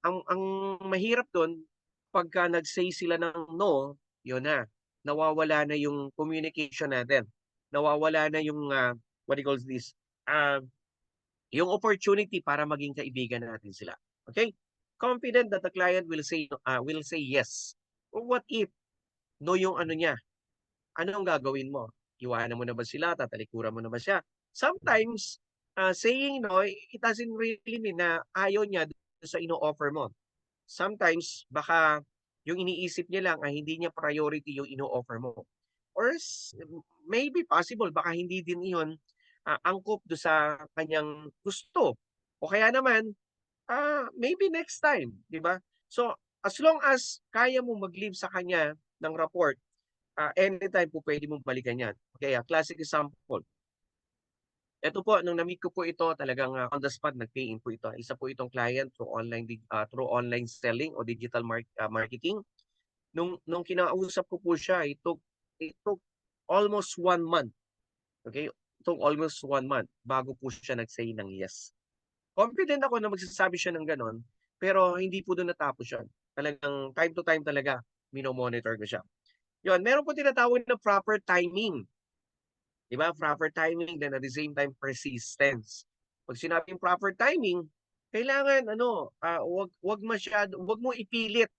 ang mahirap do'n pagka nag-say sila ng no, 'yun na, nawawala na yung communication natin. Nawawala na yung, what do you call this, ah, yung opportunity para maging kaibigan natin sila, okay? Confident that the client will say yes. Or what if no yung ano niya, ano ang gagawin mo? Iwanan mo na ba sila, tatalikuran mo na ba siya? Sometimes, saying no, it doesn't really mean na ayaw niya dun sa ino-offer mo. Sometimes baka yung iniisip niya lang ay hindi niya priority yung ino-offer mo. Or maybe possible baka hindi din iyon, angkop do sa kanyang gusto. O kaya naman, maybe next time, 'di ba? So, as long as kaya mo mag-leave sa kanya ng rapport, anytime po puwede mong balikan 'yan. Kaya classic example, eto po nung na-meet ko po ito talagang, on the spot nag-pay-in po ito. Isa po itong client through online selling o digital marketing. Nung kinausap ko po siya, it took almost 1 month, okay? It took almost 1 month bago po siya nag-say ng yes. Confident ako na magsasabi siya ng gano'n, pero hindi po do'n natapos 'yun. Talagang time to time talaga mino-monitor ko siya. 'Yun, meron po tinatawag na proper timing. 'Di ba, proper timing then at the same time persistence. 'Pag sinabing proper timing, kailangan ano, 'wag mong ipilit,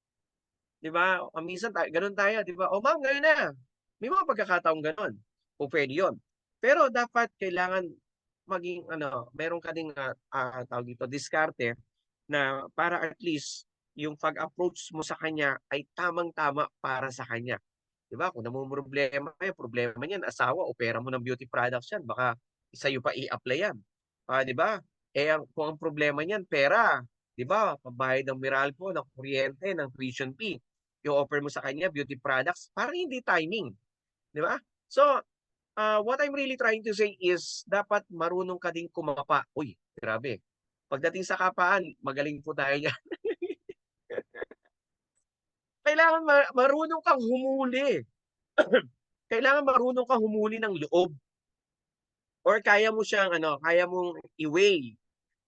'di ba? Minsan gano'n tayo, 'di ba? "O ma'am, ngayon na." May mga pagkakataong gano'n, pupuwede 'yun. Pero dapat kailangan maging ano, meron ka ding, tawag dito, diskarte na para at least yung pag-approach mo sa kanya ay tamang-tama para sa kanya. 'Di ba kung namomroblema kayo, problema niyan asawa o pera mo ng beauty products yan baka sa'yo pa i-apply yan. 'Di ba? Kung ang problema niyan pera, 'di ba, pambayad ng Meralco, ng kuryente, ng tuition fee, i-offer mo sa kanya beauty products, parang hindi timing, 'di ba? So, what I'm really trying to say is dapat marunong ka ding kumapa. Uy, grabe. Pagdating sa kapaan, magaling po tayo diyan. Kailangan marunong kang humuli. Kailangan marunong kang humuli ng loob or kaya mo siyang ano, kaya mong i-weigh,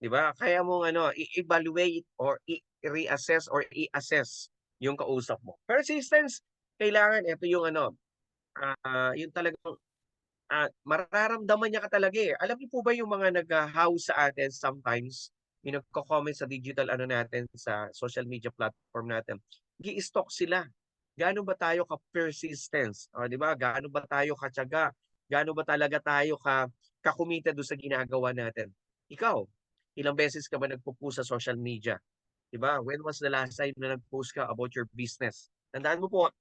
'di ba? Kaya mong ano, i-evaluate or reassess or i-assess yung kausap mo. Persistence, kailangan ito yung ano, yung talagang, mararamdaman niya ka talaga, eh. Alam niyo po ba yung mga nagha-house sa atin sometimes, yung nagko-comment sa digital ano natin, sa social media platform natin, nag-i-stalk sila. Gaano ba tayo ka-persistence, 'di ba? Gaano ba tayo katiyaga, gaano ba talaga tayo ka-committed dun sa ginagawa natin. Ikaw, ilang beses ka ba nagpo-post sa social media, 'di ba? When was the last time na nag-post ka about your business? Tandaan mo po,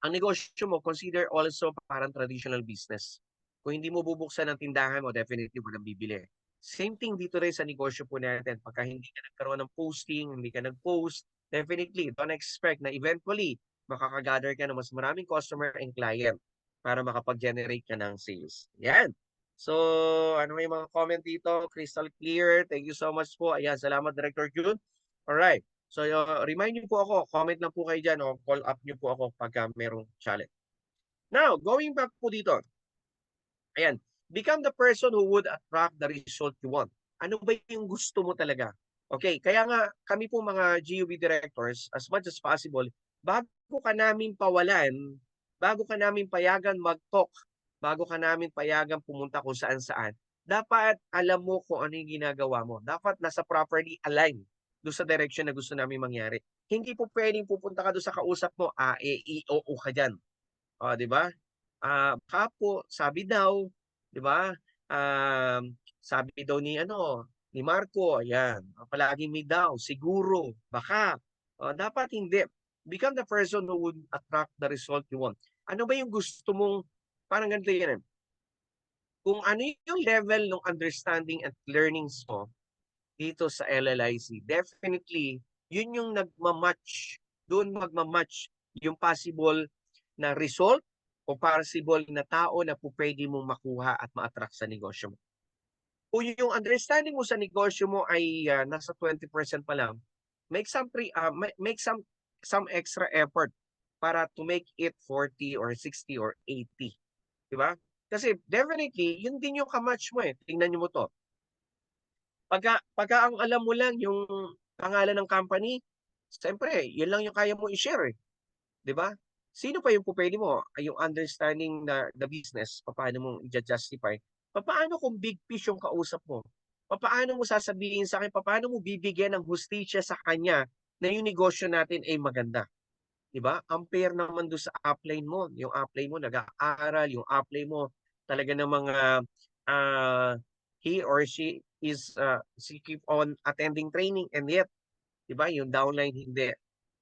ang negosyo mo consider also parang traditional business. Kung hindi mo bubuksan ang tindahan mo, definitely walang bibili. Same thing dito rin sa negosyo po natin. Pagka hindi ka nagkaroon ng posting, hindi ka nag-post, definitely don't expect na eventually makaka-gather ka ng mas maraming customer and client para makapag-generate ka ng sales. Yan. So, ano may mga comment dito? Crystal clear. Thank you so much po. Ayan, salamat Director June. Alright. So, remind niyo po ako, comment lang po kayo diyan o call up niyo po ako pagka merong challenge. Now, going back po dito, ayan, become the person who would attract the result you want. Ano ba yung gusto mo talaga? Okay, kaya nga kami po mga GUB directors, as much as possible, bago ka namin pawalan, bago ka namin payagan mag-talk, bago ka namin payagan pumunta kung saan-saan, dapat alam mo kung ano yung ginagawa mo. Dapat nasa properly aligned doon sa direction na gusto namin mangyari. Hindi po pwedeng pupunta ka doon sa kausap mo, oo ka dyan. 'Di ba? Baka po sabi daw, 'di ba? Sabi daw ni ano, ni Marco, ayan, palaging may daw, siguro, baka. Dapat hindi. Become the person who would attract the result you want. Ano ba yung gusto mong parang ganito yan, eh, kung ano yung level ng understanding at learnings mo dito sa LLIC, definitely yun yung nagma-match, doon magma-match yung possible na result o possible na tao na pupuwede mong makuha at ma-attract sa negosyo mo. Kung yung understanding mo sa negosyo mo ay, nasa 20% pa lang, make some extra effort para to make it 40 or 60 or 80, 'di ba? Kasi definitely yun din yung ka-match mo, eh. Tingnan niyo mo 'to, pagka ang alam mo lang yung pangalan ng company, siyempre, yun lang yung kaya mo i-share, eh. 'Di ba? Sino pa yung pupuwede mo, yung understanding na the business, papaano mo i-ju-justify. Papaano kung big fish yung kausap mo? Papaano mo sasabihin sa'kin, papaano mo bibigyan ng hustisya sa kanya na yung negosyo natin ay maganda, 'di ba? Unfair naman dun sa upline mo, yung upline mo nag-aaral, yung upline mo talaga namang, ah, he or she she keep on attending training and yet, 'di ba, yung downline hindi.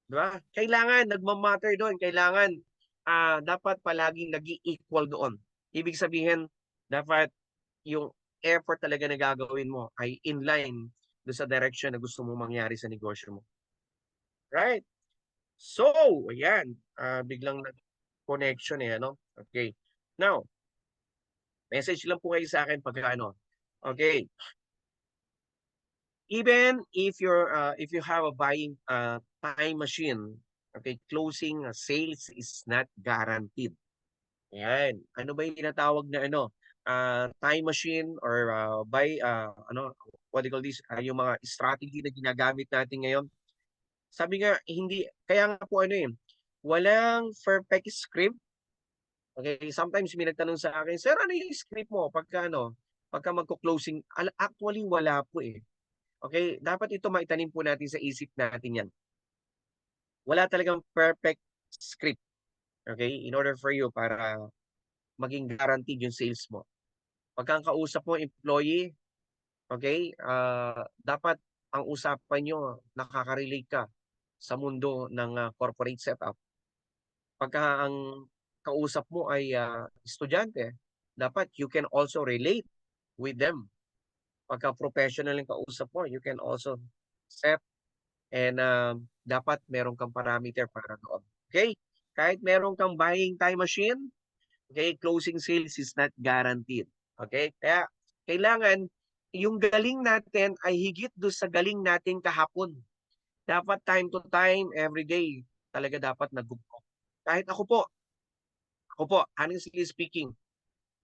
'Di ba? Kailangan nagma-matter doon, kailangan, dapat palaging nag-i-equal doon. Ibig sabihin, dapat yung effort talaga na gagawin mo ay in line do'n sa direction na gusto mong mangyari sa negosyo mo, right? So, ayan, biglang nag-connection, eh, ano? Okay. Now, message lang po kayo sa'kin pagka ano, okey, even if you have a buying, time machine, okay, closing, sales is not guaranteed. Ayan. Ano ba yung tinatawag na ano, time machine or, ano, what do you call this, yung mga strategy na ginagamit natin ngayon. Sabi nga hindi kaya nga po ano, eh, walang perfect script, okey? Sometimes may nagtanong sa akin, "Sir, ano yung script mo pagka ano, pagka magko-closing?" Actually wala po, eh, okey? Dapat ito maitanim po natin sa isip natin 'yan. Wala talagang perfect script, okey? In order for you para maging guaranteed yung sales mo. Pagka ang kausap mo employee, okey, dapat ang usapan niyo nakaka-relate ka sa mundo ng, corporate setup. Pagka ang kausap mo ay, estudyante, dapat you can also relate with them. Pagka professional yung kausap mo, you can also set and, dapat meron kang parameter para doon, okey? Kahit meron kang buying time machine, okey, closing sales is not guaranteed, okey? Kaya kailangan yung galing natin ay higit dun sa galing natin kahapon. Dapat time to time, everyday, talaga dapat kahit ako po, honestly speaking,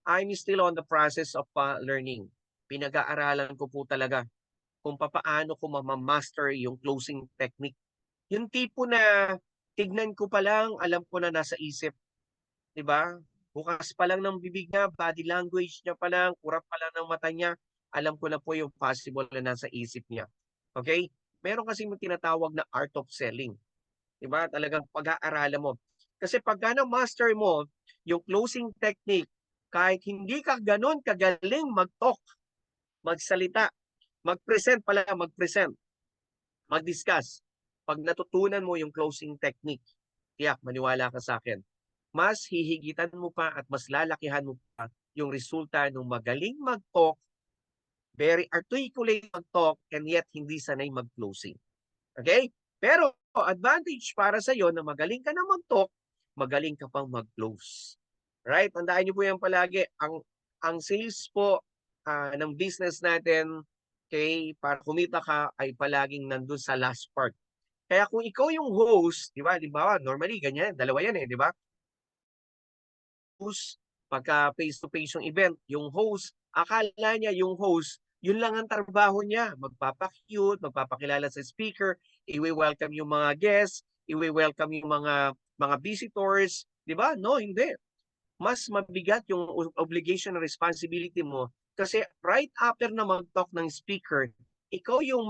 I'm still on the process of, learning. Pinag-aaralan ko po talaga kung papaano ko mama-master yung closing technique. Yung tipo na tignan ko pa lang, alam ko na nasa isip. 'Di ba? Bukas pa lang ng bibig niya, body language niya pa lang, kurap pa lang ng mata niya, alam ko na po yung possible na nasa isip niya. Okay? Meron kasing tinatawag na art of selling, 'di ba? Talagang pag-aaralan mo. Kasi pagka na-master mo yung closing technique, kahit hindi ka gano'n kagaling mag-talk, magsalita, mag-present pala, mag-present, mag-discuss. 'Pag natutunan mo yung closing technique, tiyak maniwala ka sa akin, mas hihigitan mo pa at mas lalakihan mo pa yung resulta nung magaling mag-talk, very articulate mag-talk, and yet hindi sanay mag-closing. Okay? Pero advantage para sa sa'yo na magaling ka na mag-talk, magaling ka pang mag-close. Right? Tandaan niyo po yan palagi. Ang sales po, ng business natin, okay, para kumita ka ay palaging nandun sa last part. Kaya kung ikaw yung host, di ba? Di ba? Normally, ganyan. Dalawa yan eh, di ba? Host, pagka face-to-face yung event, yung host, akala niya yung host, yun lang ang trabaho niya. Magpapa-cute, magpapakilala sa speaker, iwi-welcome yung mga guests, iwi-welcome yung mga visitors, 'di ba? No, hindi. Mas mabigat yung obligation and responsibility mo kasi right after na mag-talk ng speaker, ikaw yung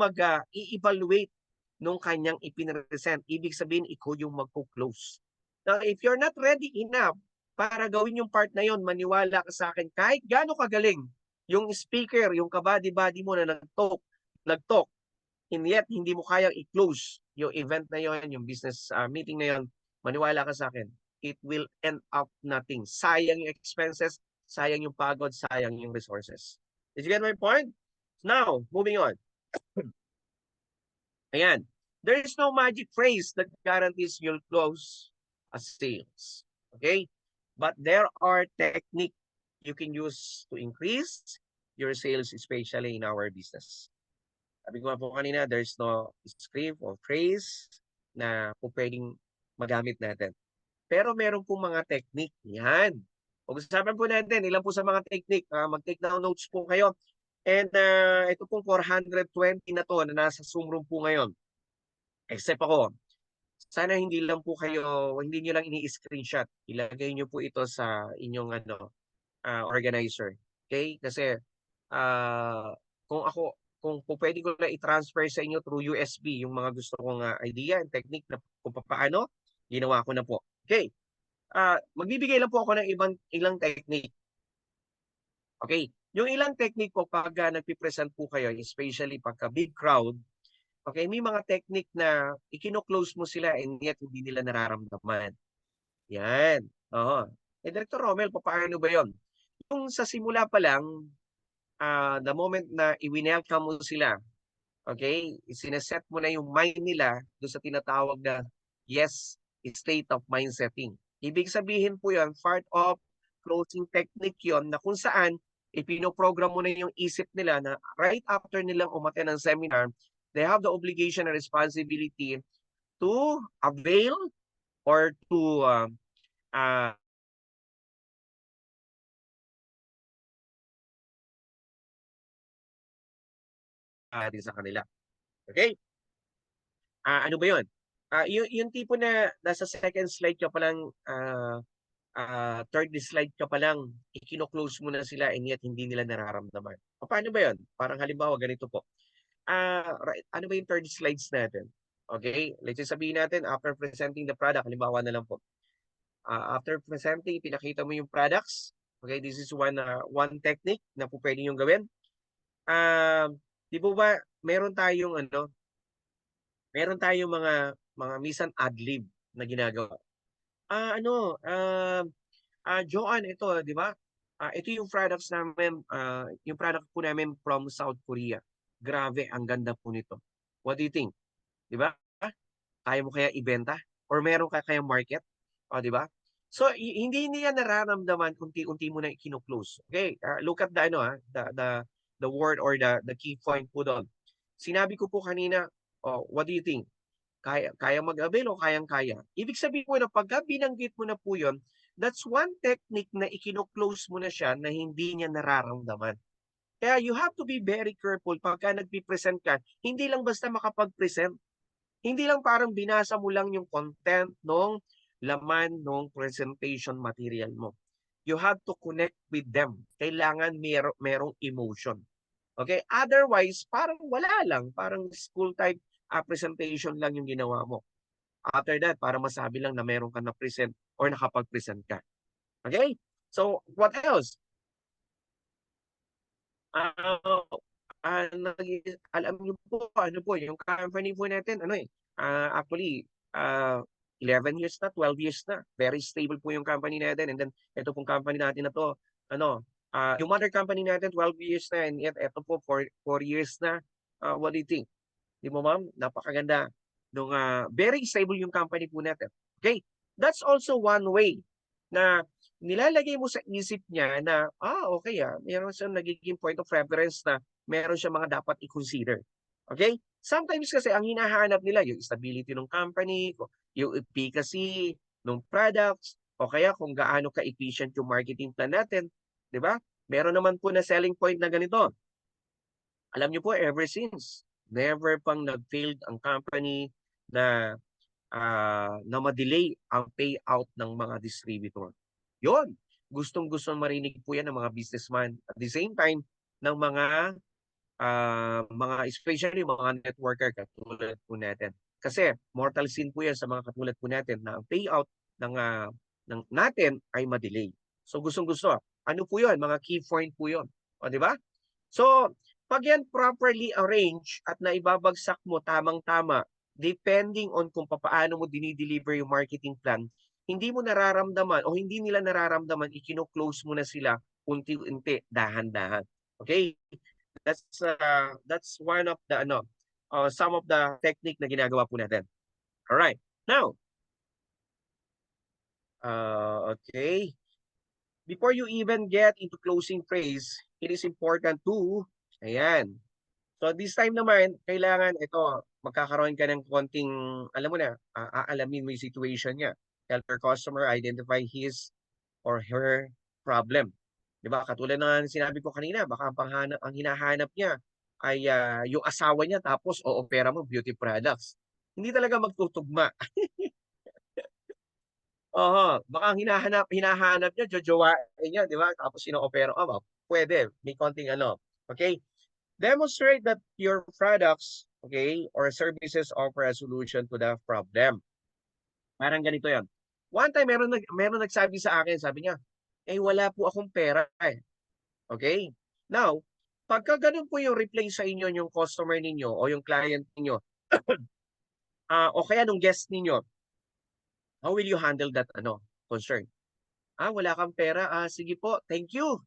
i-evaluate nung kanyang ipinresent. Ibig sabihin, ikaw yung magko-close. Now, if you're not ready enough para gawin yung part na yon, maniwala ka sa akin, kahit gaano kagaling yung speaker, yung kabady-body mo na nag-talk, and yet hindi mo kayang i-close yung event na yon, yung business meeting na yon, maniwala ka sa akin, it will end up nothing. Sayang yung expenses, sayang yung pagod, sayang yung resources. Did you get my point? Now, moving on. Ayan. There is no magic phrase that guarantees you'll close a sales. Okay? But there are techniques you can use to increase your sales, especially in our business. Sabi ko nga po kanina, there's no script or phrase na po pwedeng magamit natin. Pero meron po mga technique. Yan. Pag-usapan po natin, ilan po sa mga technique. Mag-take down notes po kayo. And ito pong 420 na to na nasa Zoom room po ngayon. Except ako, sana hindi lang po kayo, hindi niyo lang ini-screenshot. Ilagay niyo po ito sa inyong organizer. Okay? Kasi ah, kung ako, kung po pwede ko na i-transfer sa inyo through USB yung mga gusto kong idea and technique na kung paano, ginawa ko na po. Okay. Magbibigay lang po ako ng ilang technique. Okay. Yung ilang technique po pag nagpipresent po kayo, especially pagka big crowd, okay, may mga technique na ikino-close mo sila and yet hindi nila nararamdaman. Yan. Oo. Director Romel, paano ba yon? Yung sa simula pa lang, the moment na i-welcome mo sila, okay, sineset mo na yung mind nila doon sa tinatawag na yes, state of mind setting. Ibig sabihin po yan, part of closing technique yon na kung saan ipinoprogram mo na yung isip nila na right after nilang umattend ng seminar, they have the obligation and responsibility to avail or to uh, din sa kanila. Okay? Ano ba yun? Yung tipo na nasa second slide ka pa lang, third slide ka pa lang, ikino-close mo na sila and yet hindi nila nararamdaman. Paano ba yun? Parang halimbawa, ganito po. Right, ano ba yung third slides natin? Okay, let's say sabihin natin after presenting the product, halimbawa na lang po. After presenting, pinakita mo yung products. Okay, this is one technique na po pwede yung gawin. Di po ba meron tayong mga minsan ad-lib na ginagawa. Ano, Joanne, ito, di ba? Ito yung products namin, yung product po namin from South Korea. Grabe, ang ganda po nito. What do you think? Di ba? Kaya mo kaya ibenta? Or meron ka kaya market? O, di ba? So, hindi niya nararamdaman unti-unti mo na ikino-close. Okay, look at the word or the key point po doon. Sinabi ko po kanina, what do you think? Kaya mag-avail o kayang-kaya. Ibig sabihin po na pagka binanggit mo na po yun, that's one technique na ikino-close mo na siya na hindi niya nararamdaman. Kaya you have to be very careful pagka nagpipresent ka, hindi lang basta makapag-present. Hindi lang parang binasa mo lang yung content nung laman nung presentation material mo. You have to connect with them. Kailangan merong emotion. Okay? Otherwise, parang wala lang. Parang school type presentation lang yung ginawa mo. After that, para masabi lang na meron ka na-present or nakapag-present ka. Okay? So, what else? Uh, alam niyo po, ano po, yung company po natin, actually, 11 years na, 12 years na. Very stable po yung company natin. And then, ito pong company natin na to, yung mother company natin, 12 years na. And yet, ito po, 4 years na. What do you think? Di mo, ma'am? Napakaganda. Very stable yung company po natin. Okay? That's also one way na nilalagay mo sa isip niya na, okay meron siyang nagiging point of reference na meron siya mga dapat i-consider. Okay? Sometimes kasi ang hinahanap nila yung stability ng company, yung efficacy ng products, o kaya kung gaano ka-efficient yung marketing plan natin. Di ba? Meron naman po na selling point na ganito. Alam niyo po, ever since, never pang nag-failed ang company na na ma-delay ang payout ng mga distributor. Yon, gustong-gusto marinig po yan ng mga businessman. At the same time, ng mga especially mga networker katulad po natin. Kasi mortal sin po yan sa mga katulad po natin na ang payout ng natin ay ma-delay. So gustong-gusto. Ano po yun? Mga key point po yun. O, di ba? So, pag yan properly arranged at naibabagsak mo tamang-tama, depending on kung paano mo dinideliver yung marketing plan, hindi mo nararamdaman o hindi nila nararamdaman, ikino-close mo na sila unti-unti, dahan-dahan. Okay? That's one of the some of the technique na ginagawa po natin. All right. Now, okay. Before you even get into closing phrase, it is important to, ayan. So this time naman, kailangan ito, magkakaroon ka ng konting, alam mo na, aalamin mo yung situation niya. Help your customer identify his or her problem. 'Di ba? Katulad ng sinabi ko kanina, baka ang hinahanap niya ay yung asawa niya tapos o-opera mo beauty products. Hindi talaga magtutugma. Oo, baka ang hinahanap niya jojowain niya, 'di ba? Tapos ino-opera ka ba? Pwede, may konting ano, okay? Demonstrate that your products, okay, or services offer a solution to the problem. Parang ganito 'yan. One time meron nagsabi sa akin, sabi niya, "Eh wala po akong pera eh." Okay? Now, pagka ganun po yung reply sa inyo yung customer ninyo o yung client ninyo, o kaya nung guest ninyo, how will you handle that ano, concern? Wala kang pera. Sige po, thank you.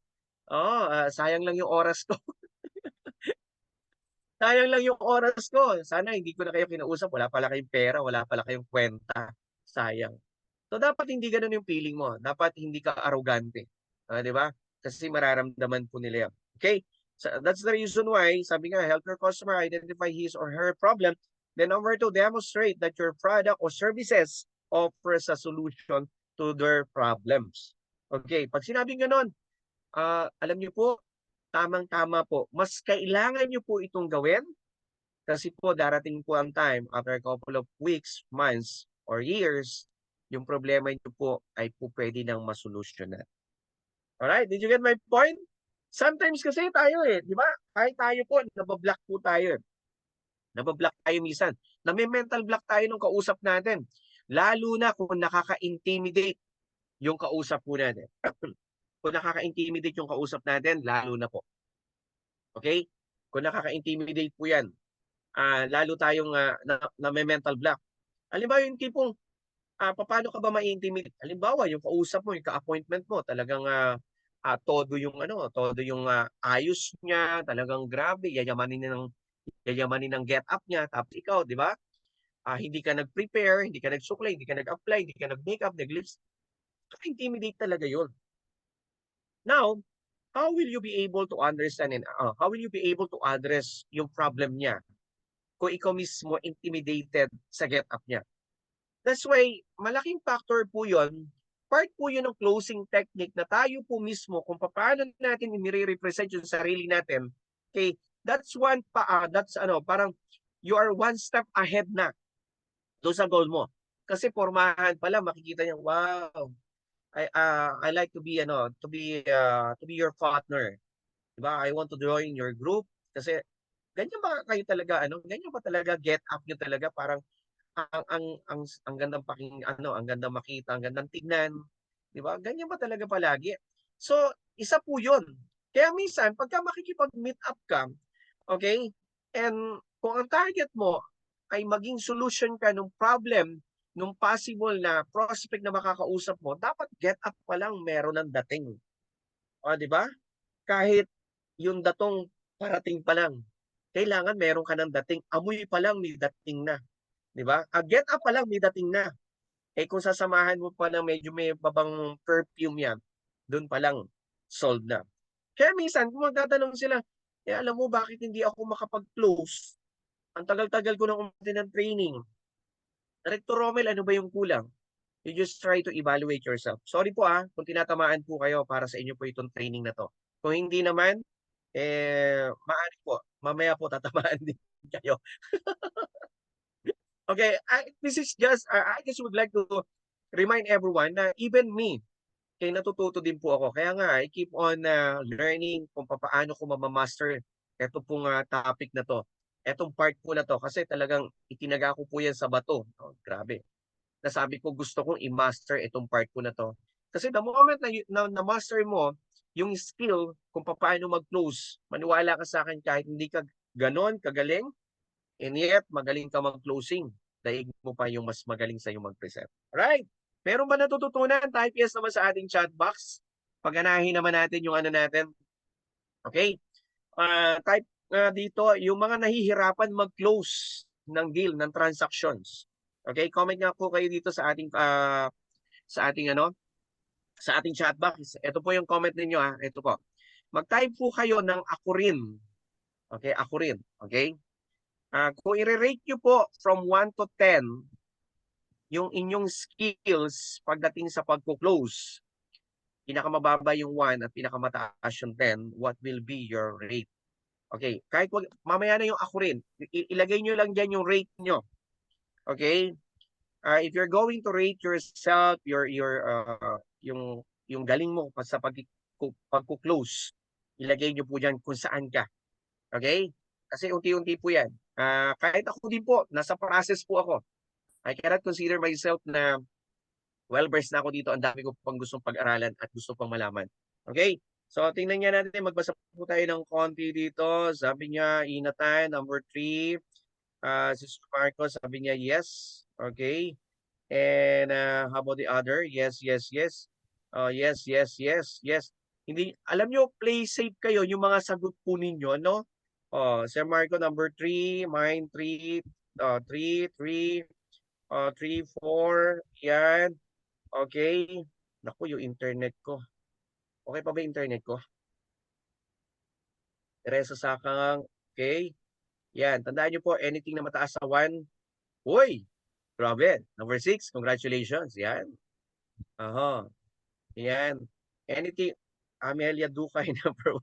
Oo, sayang lang yung oras ko. Sayang lang yung oras ko. Sana hindi ko na kayo kinausap. Wala pala kayong pera, wala pala kayong kwenta. Sayang. So dapat hindi gano'n yung feeling mo. Dapat hindi ka arrogante. 'Di ba? Kasi mararamdaman po nila 'yan. Okay? So that's the reason why sabi nga help your customer identify his or her problem. Then number two, demonstrate that your product or services offers a solution to their problems. Okay, pag sinabing gano'n, alam niyo po, tamang-tama po. Mas kailangan niyo po itong gawin kasi po darating po ang time after a couple of weeks, months, or years, yung problema niyo po ay po pwede nang masolusyonan. Alright, did you get my point? Sometimes kasi tayo di ba? Kahit tayo po, nabablock po tayo. Nabablock tayo minsan. Nami-mental block tayo nung kausap natin. Lalo na kung nakaka-intimidate yung kausap po natin. Kung nakaka-intimidate yung kausap natin, lalo na po. Okay? Kung nakaka-intimidate po yan, lalo tayong na-mental block. Halimbawa yung tipong, paano ka ba ma-intimidate? Halimbawa, yung kausap mo, yung ka-appointment mo, talagang todo yung todo yung ayos niya, talagang grabe, yayamanin ng get up niya, tapos ikaw, di ba? Hindi ka nag-prepare, hindi ka nag-suklay, hindi ka nag-apply, hindi ka nag-makeup, nag-lips. Intimidate talaga yun. Now, how will you be able to understand and how will you be able to address yung problem niya kung ikaw mismo intimidated sa get up niya? That's why malaking factor po 'yon. Part po 'yun ng closing technique na tayo po mismo kung paano natin inire-represent yung sarili natin. Okay, that's parang you are one step ahead na doon sa goal mo. Kasi pormahan pa lang makikita niya, wow, I like to be your partner. 'Di ba? I want to join your group kasi ganyan ba kayo talaga ganyan ba talaga get up niyo talaga parang ang gandang ang gandang makita, ang gandang tignan, 'di ba? Ganyan ba talaga palagi? So, isa po 'yun. Kaya minsan pagka makikipag-meet up ka, okay? And kung ang target mo ay maging solution ka ng problem nung possible na prospect na makakausap mo, dapat get up pa lang meron ng dating. O, 'di ba? Kahit yung datong parating pa lang, kailangan meron ka ng dating. Amoy pa lang may dating na. 'Di ba? Get up pa lang may dating na. Kung sasamahan mo pa ng medyo may babang perfume 'yan, dun pa lang solved na. Kaya minsan kung magtatanong sila, alam mo bakit hindi ako makapag-close? Ang tagal-tagal ko ng umarte ng training. Rector Romel, ano ba yung kulang? You just try to evaluate yourself. Sorry po kung tinatamaan po kayo para sa inyo po itong training na 'to. Kung hindi naman, maaari po, mamaya po tatamaan din kayo. Okay, I just would like to remind everyone na even me, natututo din po ako. Kaya nga, I keep on learning kung paano ko mamamaster ito pong topic na to. Etong part po na to kasi talagang itinaga ko po yan sa bato. Oh, grabe. Nasabi ko gusto kong i-master itong part po na to. Kasi the moment na-master mo yung skill kung paano mag-close, maniwala ka sa akin kahit hindi ka ganon kagaling, and yet, magaling ka mag-closing. Daig mo pa yung mas magaling sa yung mag-present. Alright? Meron ba natututunan? Type yes naman sa ating chat box. Paganahin naman natin yung natin. Okay? Type dito, yung mga nahihirapan mag-close ng deal, ng transactions. Okay? Comment nga po kayo dito sa ating sa ating chat box. Ito po yung comment ninyo Ito po. Mag-type po kayo ng ako rin. Okay? Ako rin. Okay? Kung i-rate nyo po from 1 to 10, yung inyong skills pagdating sa pagko-close, pinakamababa yung 1 at pinakamataas yung 10, what will be your rate? Okay, kahit wag, mamaya na yung ako rin. Ilagay nyo lang dyan yung rate nyo. Okay? If you're going to rate yourself, yung galing mo sa pagko-close, ilagay nyo po dyan kung saan ka. Okay? Kasi unti-unti po yan. Kahit ako din po, nasa process po ako. I cannot consider myself na well-versed na ako dito. Ang dami ko pang gustong pag-aralan at gusto pang malaman. Okay? So, tingnan nga natin. Magbasa po tayo ng konti dito. Sabi niya, Inatan, number 3. Sister Marcos, sabi niya, yes. Okay. And how about the other? Yes, yes, yes. Yes, yes, yes, yes. Hindi, alam nyo, play safe kayo yung mga sagot po ninyo, no? Sir Marco, number 3. Mine, 3. 3, 3. 3, 4. Yan. Okay. Naku, yung internet ko. Okay pa ba yung internet ko? Teresa Sakang. Okay. Yan. Tandaan nyo po, anything na mataas sa 1. Uy! Grabe. Number 6. Congratulations. Yan. Aha. Yan. Anything. Amelia Dukay number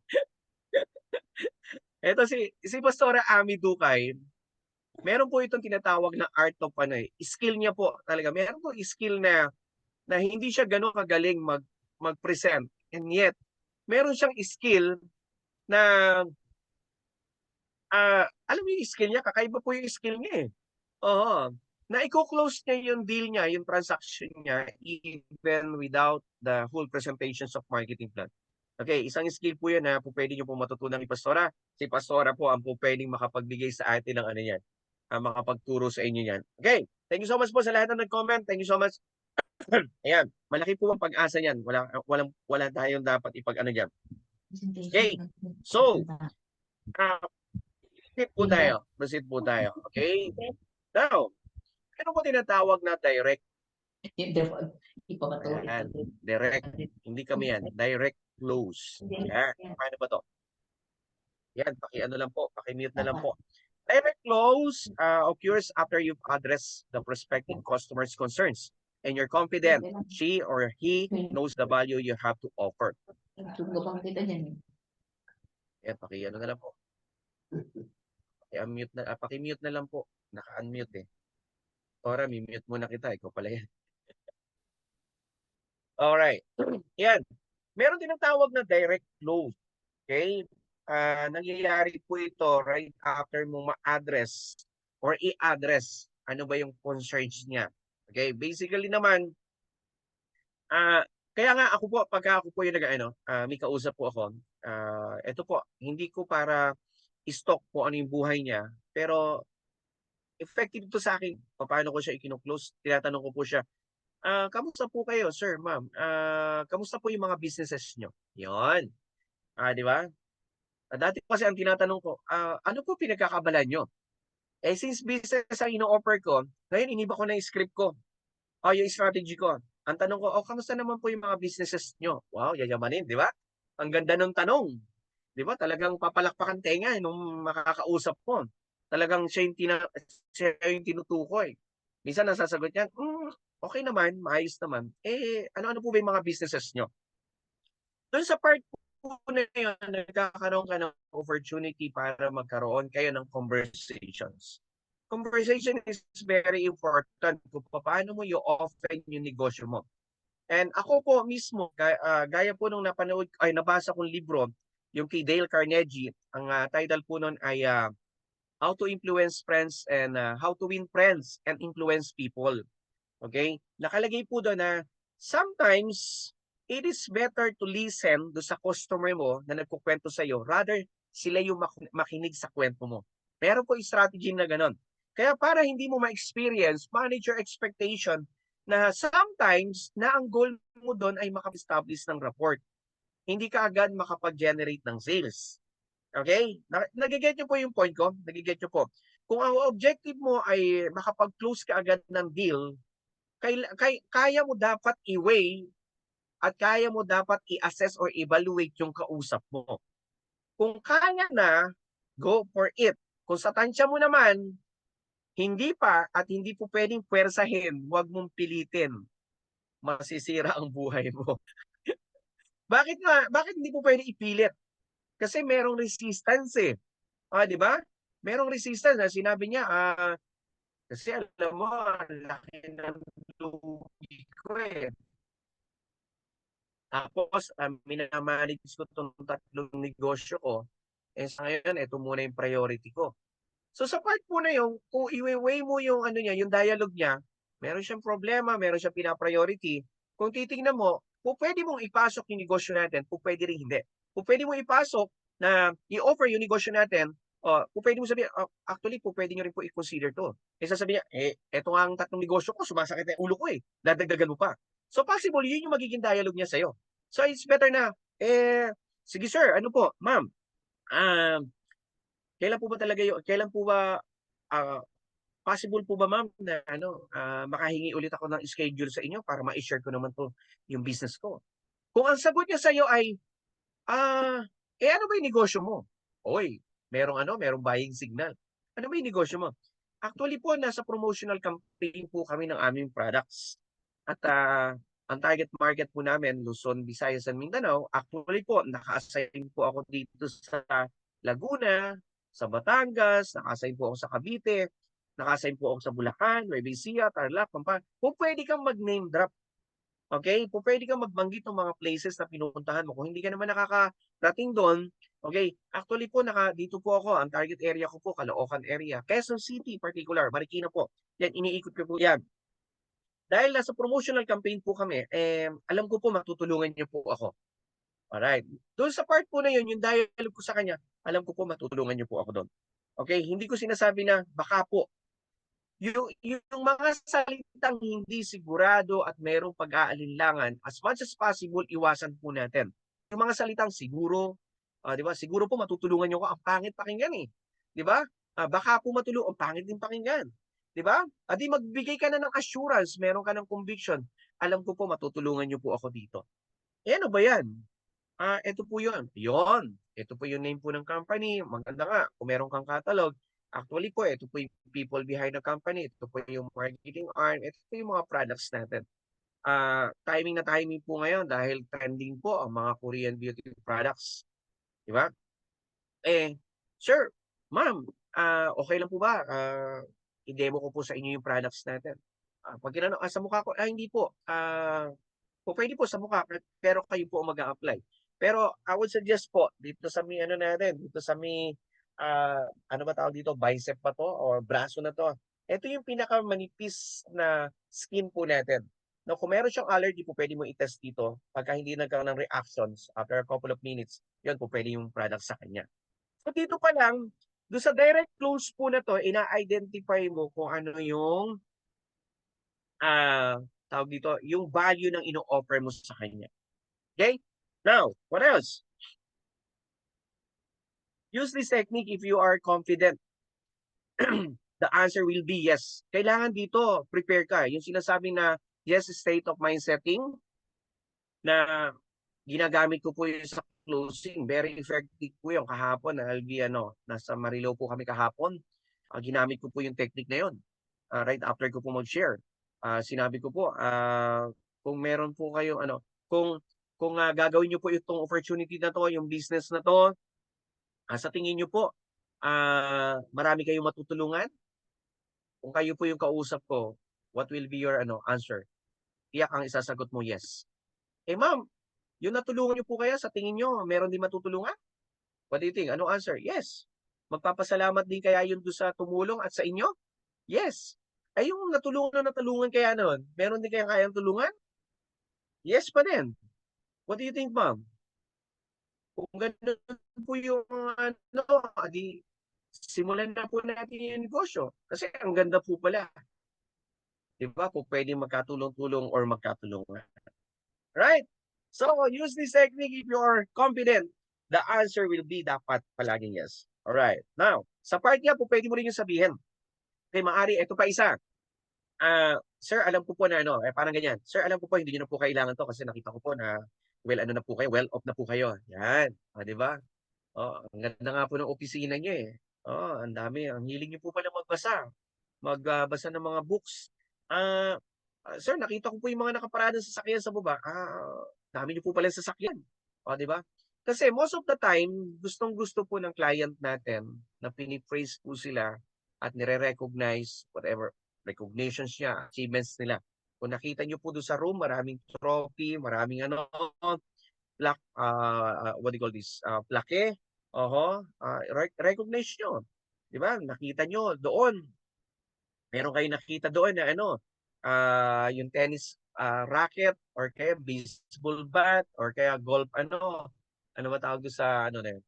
1. Ito si Pastora Ami Dukay. Meron po itong tinatawag na art of ano eh. Skill niya po talaga. Meron po skill na hindi siya gano'n kagaling mag-present. And yet, meron siyang skill na alam mo yung skill niya, kakaiba po yung skill niya eh. Oo. Na i-close niya yung deal niya, yung transaction niya, even without the full presentations of marketing plan. Okay, isang skill po yan na po pwede nyo po matutunan ni Pastora. Si Pastora po ang po pwedeng makapagbigay sa atin ng ano yan, makapagturo sa inyo yan. Okay, thank you so much po sa lahat ng nag-comment. Thank you so much. Ayan, malaki po ang pag-asa niyan. Wala tayong dapat ipag-ano dyan. Okay, so, proceed po tayo. Okay, now, ano po tinatawag na direct? Ayan, direct. Hindi kami yan. Direct close. Ayan, paano ba to? Yan, paki-ano lang po, paki-mute na lang po. Direct close occurs after you've addressed the prospective customer's concerns and you're confident she or he knows the value you have to offer. Yan, paki-ano na lang po. Paki-mute na lang po. Naka-unmute eh. Ora, mute muna kita. Ikaw pala yan. Alright. Yan. Meron din ang tawag na direct close. Okay? Nangyayari po ito right after mo ma-address or i-address ano ba yung concerns niya. Okay? Basically naman, kaya nga ako po, pagka ako po yung may kausap po ako, ito po, hindi ko para i-stalk po ano yung buhay niya, pero effective ito sa akin. Paano ko siya i-close? Tinatanong ko po siya, kamusta po kayo, sir, ma'am? Kamusta po yung mga businesses nyo? Yun. Di ba? Dati kasi ang tinatanong ko, ano po pinagkakabalan nyo? Eh, since business ang ino-offer ko, ngayon iniba ko na yung script ko. Yung strategy ko. Ang tanong ko, kamusta naman po yung mga businesses nyo? Wow, yayamanin, di ba? Ang ganda ng tanong. Di ba? Talagang papalakpakan tenga nung makakausap ko. Talagang siya yung tinutukoy. Minsan nasasagot niya, okay naman, maayos naman. Ano-ano po ba yung mga businesses nyo? Doon sa part po na yun, nagkakaroon ka ng opportunity para magkaroon kayo ng conversations. Conversation is very important kung paano mo i-open yung negosyo mo. And ako po mismo, gaya po nung nabasa kong libro, yung kay Dale Carnegie, ang title po nun ay How to Influence Friends and How to Win Friends and Influence People. Okay? Nakalagay po doon na sometimes it is better to listen do sa customer mo na nagkukwento sa iyo rather sila yung makinig sa kwento mo. Meron po yung strategy na ganon. Kaya para hindi mo ma-experience, manage your expectation na sometimes na ang goal mo doon ay makapag-establish ng rapport. Hindi ka agad makapag-generate ng sales. Okay? Nagiget nyo po yung point ko? Nagiget nyo po. Kung ang objective mo ay makapag-close ka agad ng deal, kaya mo dapat i-weigh at kaya mo dapat i-assess or evaluate yung kausap mo. Kung kaya na, go for it. Kung sa tansya mo naman, hindi pa at hindi po pwedeng pwersahin, huwag mong pilitin. Masisira ang buhay mo. bakit hindi po pwede ipilit? Kasi merong resistance eh. 'Di ba? Merong resistance na sinabi niya, kasi alam mo, ang laki ng lugi ko eh. Tapos, minamanage ko itong 3 negosyo ko. Eh sa ngayon, ito muna yung priority ko. So sa part po na yung, kung i-weigh mo yung ano niya, yung dialogue niya, meron siyang problema, meron siyang pina-priority. Kung titingnan mo, kung pwede mong ipasok yung negosyo natin, kung pwede rin hindi. Kung pwede mong ipasok na i-offer yung negosyo natin, kung pwede mo sabihin, actually, kung pwede nyo rin po i-consider to. Eh sasabihin niya, eto nga ang 3 negosyo ko, sumasakit na yung ulo ko eh. Dadagdagan mo pa. So possible, yun yung magiging dialogue niya sa'yo. So it's better na, sige sir, ano po, ma'am, um, kailan po ba talaga yun? Kailan po ba possible po ba ma'am na makahingi ulit ako ng schedule sa inyo para ma-share ko naman to yung business ko? Kung ang sagot niya sa iyo ay ano ba yung negosyo mo? Oy, merong buying signal. Ano ba yung negosyo mo? Actually po, nasa promotional campaign po kami ng aming products. At ang target market po namin, Luzon, Visayas, and Mindanao. Actually po, naka-assign po ako dito sa Laguna, sa Batangas, naka-assign po ako sa Cavite, naka-assign po ako sa Bulacan, Nueva Ecija, Tarlac, Pampanga. Kung pwede kang mag-name drop, okay? Kung pwede kang magbanggit ng mga places na pinupuntahan mo. Kung hindi ka naman nakakarating doon, okay? Actually po, dito po ako, ang target area ko po, Caloocan area. Quezon City particular, Marikina po. Yan, iniikot ko po yan. Dahil nasa promotional campaign po kami, alam ko po matutulungan niyo po ako. Alright. Doon sa part po na yun, yung dialogue ko sa kanya, alam ko po matutulungan niyo po ako doon. Okay? Hindi ko sinasabi na baka po. Yung mga salitang hindi sigurado at mayroong pag-aalinlangan, as much as possible, iwasan po natin. Yung mga salitang siguro, di ba? Siguro po matutulungan niyo ko, ang pangit pakinggan eh. Di ba? Baka po matulungan, ang pangit din pakinggan. Di ba? Di magbigay ka na ng assurance, meron ka ng conviction. Alam ko po matutulungan niyo po ako dito. Ano ba yan? Ito po yun. Yun. Ito po yung name po ng company. Maganda nga. Kung meron kang catalog, actually po, ito po yung people behind the company. Ito po yung marketing arm. Ito po yung mga products natin. Timing na timing po ngayon dahil trending po ang mga Korean beauty products. Di ba? Sir, ma'am, okay lang po ba? I-demo ko po sa inyo yung products natin. Pag ginano, sa mukha ko, hindi po. Po pwede po sa mukha, pero kayo po ang mag-a-apply. Pero I would suggest po, dito sa may ano natin, dito sa may, ano ba tawag dito, bicep pa to, or braso na to. Ito yung pinaka-manipis na skin po natin. No, kung meron siyang allergy po, pwede mo i-test dito. Pagka hindi nagkaroon ng reactions, after a couple of minutes, yun po, pwede yung product sa kanya. So dito pa lang, doon sa direct close po na to, ina-identify mo kung ano yung tawag dito, yung value ng ino-offer mo sa kanya. Okay? Now, what else? Use this technique if you are confident. The answer will be yes. Kailangan dito, prepare ka. Yung sinasabi na yes state of mind setting na ginagamit ko po yung sa closing. Very effective po yung kahapon. Nasa Marilao po kami kahapon. Ginamit ko po yung technique na yun. Right after ko po mag-share. Sinabi ko po, kung meron po kayong kung gagawin niyo po itong opportunity na to, yung business na to, sa tingin niyo po, marami kayong matutulungan? Kung kayo po yung kausap ko, what will be your answer? Tiyak ang isasagot mo, yes. Ma'am, yung natulungan niyo po kaya sa tingin niyo, meron din matutulungan? What do you think? Ano answer? Yes. Magpapasalamat din kaya yun doon sa tumulong at sa inyo? Yes. Ay yung natulungan kaya noon, meron din kayang kayang tulungan? Yes pa din. What do you think, ma'am? Kung ganun po yung simulan na po natin yung negosyo. Kasi ang ganda po pala. Di ba? Kung pwedeng magkatulong-tulong or magkatulungan. Right? So, use this technique if you are confident. The answer will be dapat palaging yes. Alright. Now, sa part niya po, pwede mo rin yung sabihin. Okay, maari, ito pa isa. Sir, alam ko po na parang ganyan. Sir, alam ko po, hindi nyo na po kailangan to kasi nakita ko po na na po kayo, well off na po kayo. Yan. Di ba? Ang ganda nga po ng opisina niyo eh. Ang dami. Ang hiling niyo po pala magbasa. Magbasa ng mga books. Sir, nakita ko po yung mga nakaparada sa sasakyan sa baba. Dami niyo po palang sasakyan. O, di ba? Kasi most of the time, gustong-gusto po ng client natin na pini-praise po sila at nire-recognize whatever recognitions niya, achievements nila. Kung nakita niyo po doon sa room, maraming trophy, maraming ano, what do you call this? Plaque. Oho, recognition. Di ba? Nakita niyo doon. Meron kayong nakita doon na ano, yung tennis racket or kaya baseball bat or kaya golf ano ba tawag doon sa ano na yun?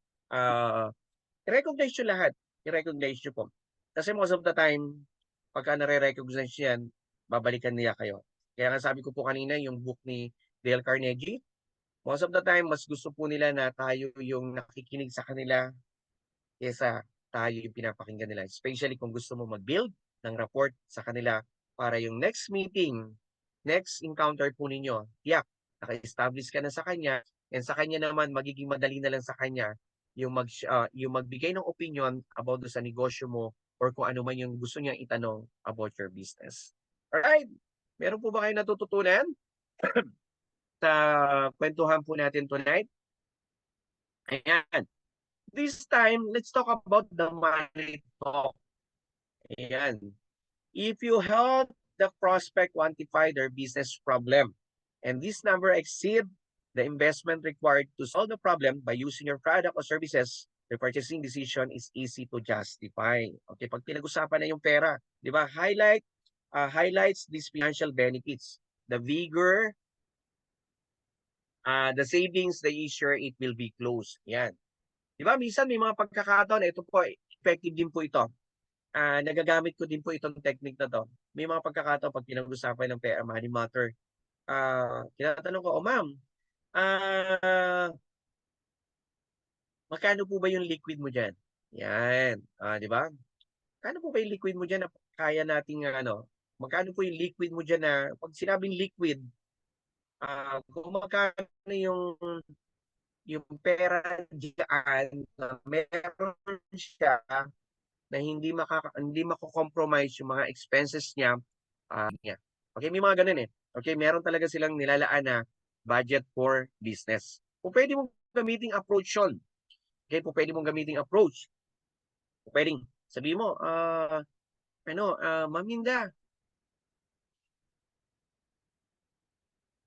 I-recognize nyo lahat. I-recognize nyo po. Kasi most of the time, pagka nare-recognize yan, babalikan niya kayo. Kaya nga sabi ko po kanina, yung book ni Dale Carnegie, most of the time, mas gusto po nila na tayo yung nakikinig sa kanila kesa tayo yung pinapakinggan nila. Especially kung gusto mo mag-build ng rapport sa kanila para yung next meeting, next encounter po ninyo, naka-establish ka na sa kanya, and sa kanya naman, magiging madali na lang sa kanya yung magbigay ng opinion about do sa negosyo mo or kung ano man yung gusto niya itanong about your business. Alright? Meron po ba kayo natututunan sa kwentuhan po natin tonight? Ayan. This time, let's talk about the money talk. Ayan. If you help the prospect quantify their business problem, and this number exceed the investment required to solve the problem by using your product or services, the purchasing decision is easy to justify. Okay, pag pinag-usapan na yung pera, di ba? Highlights these financial benefits. The vigor, the savings, the easier it will be closed. Yan. Di ba? Minsan may mga pagkakataon, ito po, effective din po ito. Nagagamit ko din po itong technique na to. May mga pagkakataon pag pinag-usapan ng pera, money matter. Tinatanong ko, ma'am, magkano po ba yung liquid mo dyan? Yan. Di ba? Magkano po ba yung liquid mo dyan na kaya nating magkano po yung liquid mo dyan na, pag sinabing liquid, kung magkano yung pera dyan na meron siya na hindi mako-compromise yung mga expenses niya. Okay, may mga ganun eh. Okay, meron talaga silang nilalaan na budget for business. Kung pwede mong gamiting approach yun. Okay, kung pwede mong gamiting approach. Kung pwedeng sabihin mo, Ma'am Linda.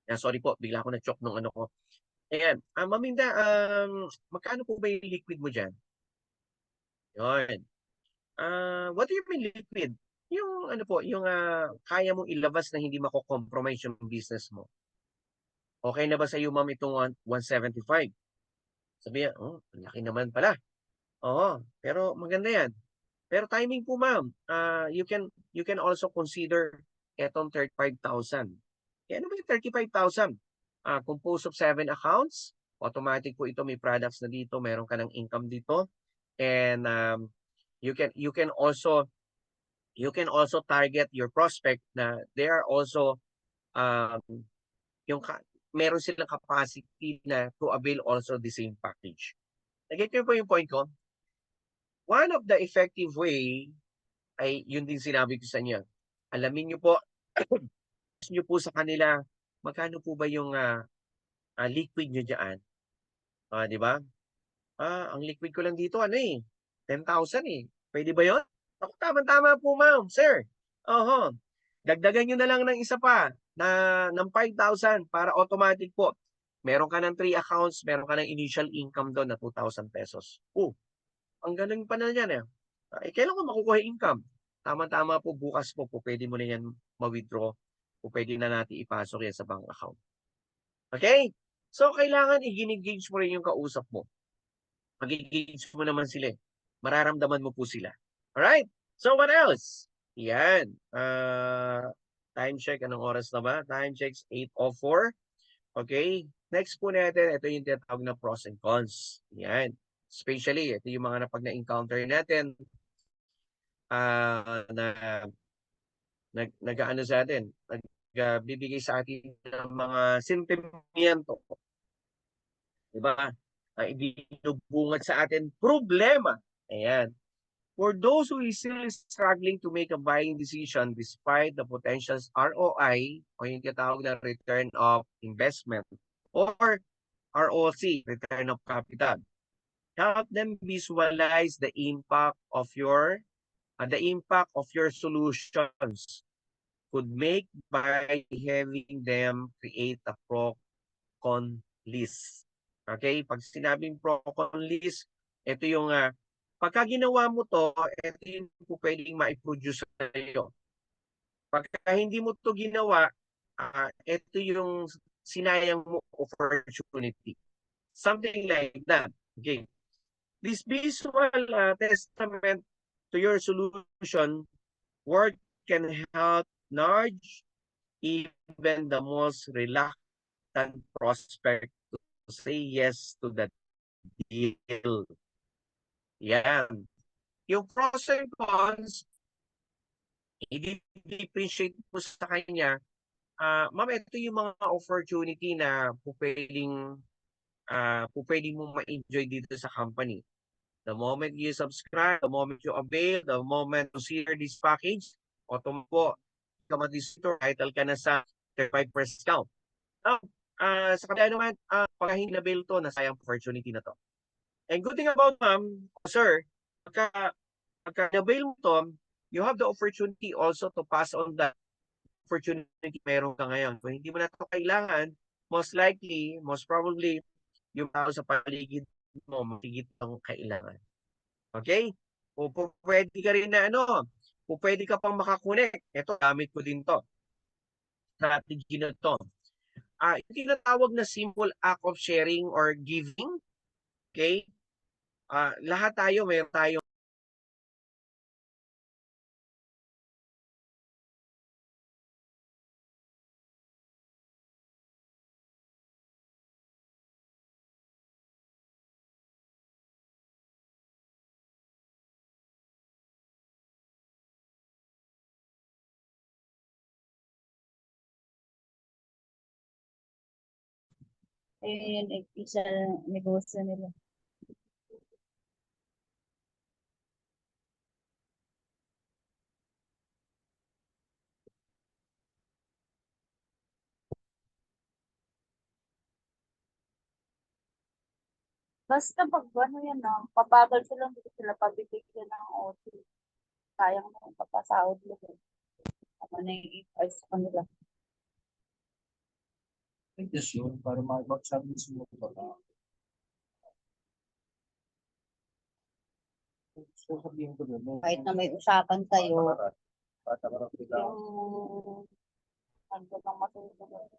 Sorry po, bigla ako na-choke nung ano ko. Ayan, Ma'am Linda, magkano po ba yung liquid mo dyan? Yun. What do you mean liquid? Yung ano po, yung kaya mong ilabas na hindi mako-compromise yung business mo. Okay na ba sa iyo, ma'am, itong 175? Sabi niya, oh, laki naman pala. Oo, pero maganda yan. Pero timing po, ma'am, you can also consider etong 35,000. Ano ba yung 35,000? Composed of 7 accounts. Automatic po ito, may products na dito, meron ka ng income dito. And you can also target your prospect na they are also meron silang capacity na to avail also the same package. Nag-get niyo po yung point ko? One of the effective way ay yun din sinabi ko sa inyo. Alamin niyo po, niyo po sa kanila, magkano po ba yung liquid niyo diyan? Di ba? Ang liquid ko lang dito, 10,000 eh. Pwede ba yun? Ako, tama-tama po, ma'am, sir. Oho. Dagdagan nyo na lang ng isa pa ng 5,000 para automatic po. Meron ka ng 3 accounts, meron ka ng initial income doon na 2,000 pesos. Ang galing pa na yan eh. Kailan ko makukuha income? Tama-tama po, bukas po pwede mo na yan ma-withdraw. Pwede na natin ipasok yan sa bank account. Okay? So, kailangan i-engage mo rin yung kausap mo. Mag-engage mo naman sila. Mararamdaman mo po sila. Alright? So, what else? Yan. Time check. Anong oras na ba? Time checks 8:04. Okay. Next po natin, ito yung tinatawag na pros and cons. Yan. Especially, ito yung mga na-encounter natin na nag-ano sa atin, nagbibigay sa atin ng mga sentimiento. Diba? Ibinubungad sa atin problema. Ayan. For those who is still struggling to make a buying decision despite the potential ROI o yung tinatawag na return of investment, or ROC, return of capital. Help them visualize the impact of your solutions. Could make by having them create a pro-con list. Okay? Pag sinabing pro-con list, ito yung pagka ginawa mo to, ito yung pwedeng ma-produce sa iyo. Pagka hindi mo to ginawa, ito yung sinayang mo opportunity. Something like that. Okay. This visual testament to your solution work can help nudge even the most reluctant prospect to say yes to that deal. Yan. Yung pros and cons, i-differentiate mo sa kanya, ma'am, ito yung mga opportunity na pwedeng mong ma-enjoy dito sa company. The moment you subscribe, the moment you avail, the moment you see this package, po, kamadistributor, title ka na sa 35% discount. Now, sa kabila naman, pag hindi na-avail to, nasayang opportunity na to. And good thing about ma'am, sir, pagka na-avail mo to, you have the opportunity also to pass on that opportunity meron ka ngayon. Kung hindi mo na ito kailangan, most likely, most probably, yung tao sa paligid mo, matigit ang kailangan. Okay? O pwede ka rin na pwede ka pang makakonek. Ito, gamit ko din to. Strategy na to. Yung tinatawag na simple act of sharing or giving. Okay? Lahat tayo, mayroon tayong Ayun yung isa negosyo nila. Basta pag ano yan papagal sila, hindi sila pabibigyan ng OT. Sayang na papasahod lang. Ano na yung i-price sa kanila. Yes, yun, para makipagsabi sa mga bata. So, sabihin ko doon, Kahit na may usapan kayo, patakarap nila. yung ano lang matulog.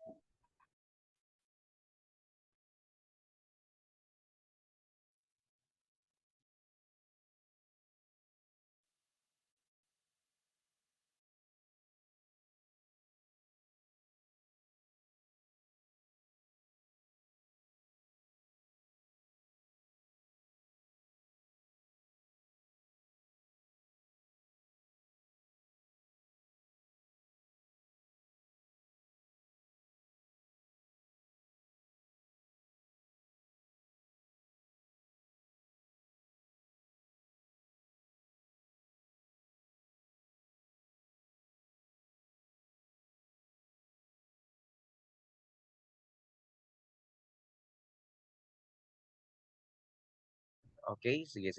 okay, sige.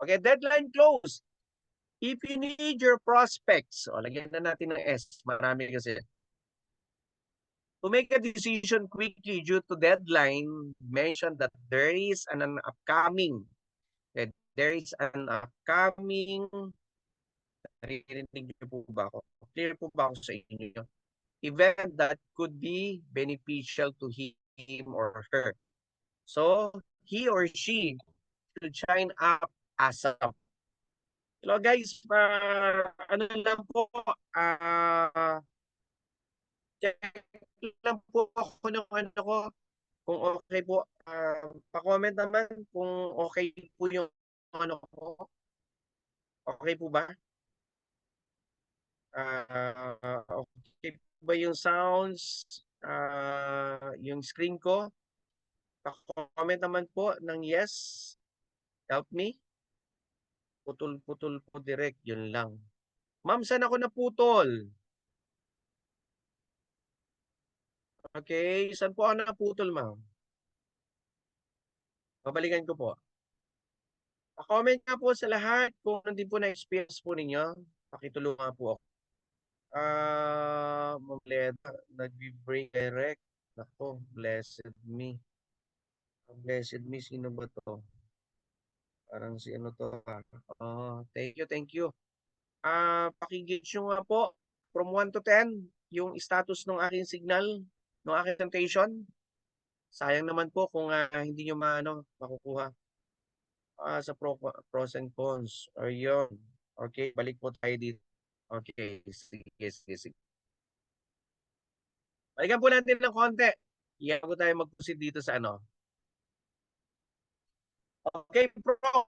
Okay, deadline close. If you need your prospects, lagyan na natin ng S, marami kasi. To make a decision quickly due to deadline, mention that there is an upcoming, narinig niyo po ba ako? Clear po ba ako sa inyo? Event that could be beneficial to him or her. So, he or she should sign up ASAP. Hello guys, ano lang po, check lang po ako ng ano ko, kung okay po, pa-comment naman kung okay po yung ano ko. Okay po ba? Okay po ba yung sounds, yung screen ko? Pa-comment naman po ng yes. Help me. Putol-putol po direct, yun lang. Ma'am, saan ako naputol? Okay, saan po ako naputol, ma'am? Babalikan ko po. Comment nga po sa lahat kung ano din po na-experience po ninyo. Pakitulungan po ako. Ma'am Leda, nag-bring direct. Nako, blessed me. Blessed me, sino ba to? Parang si ano to. Thank you, thank you. Pakigauge nyo nga po from 1 to 10 yung status ng aking signal, ng aking presentation. Sayang naman po kung hindi nyo makukuha sa pros and cons. Ayun. Okay, balik po tayo dito. Okay, sige, sige, sige. Balikan po natin ng konti. Iyan po tayo mag-proceed dito sa ano. Okay, bro.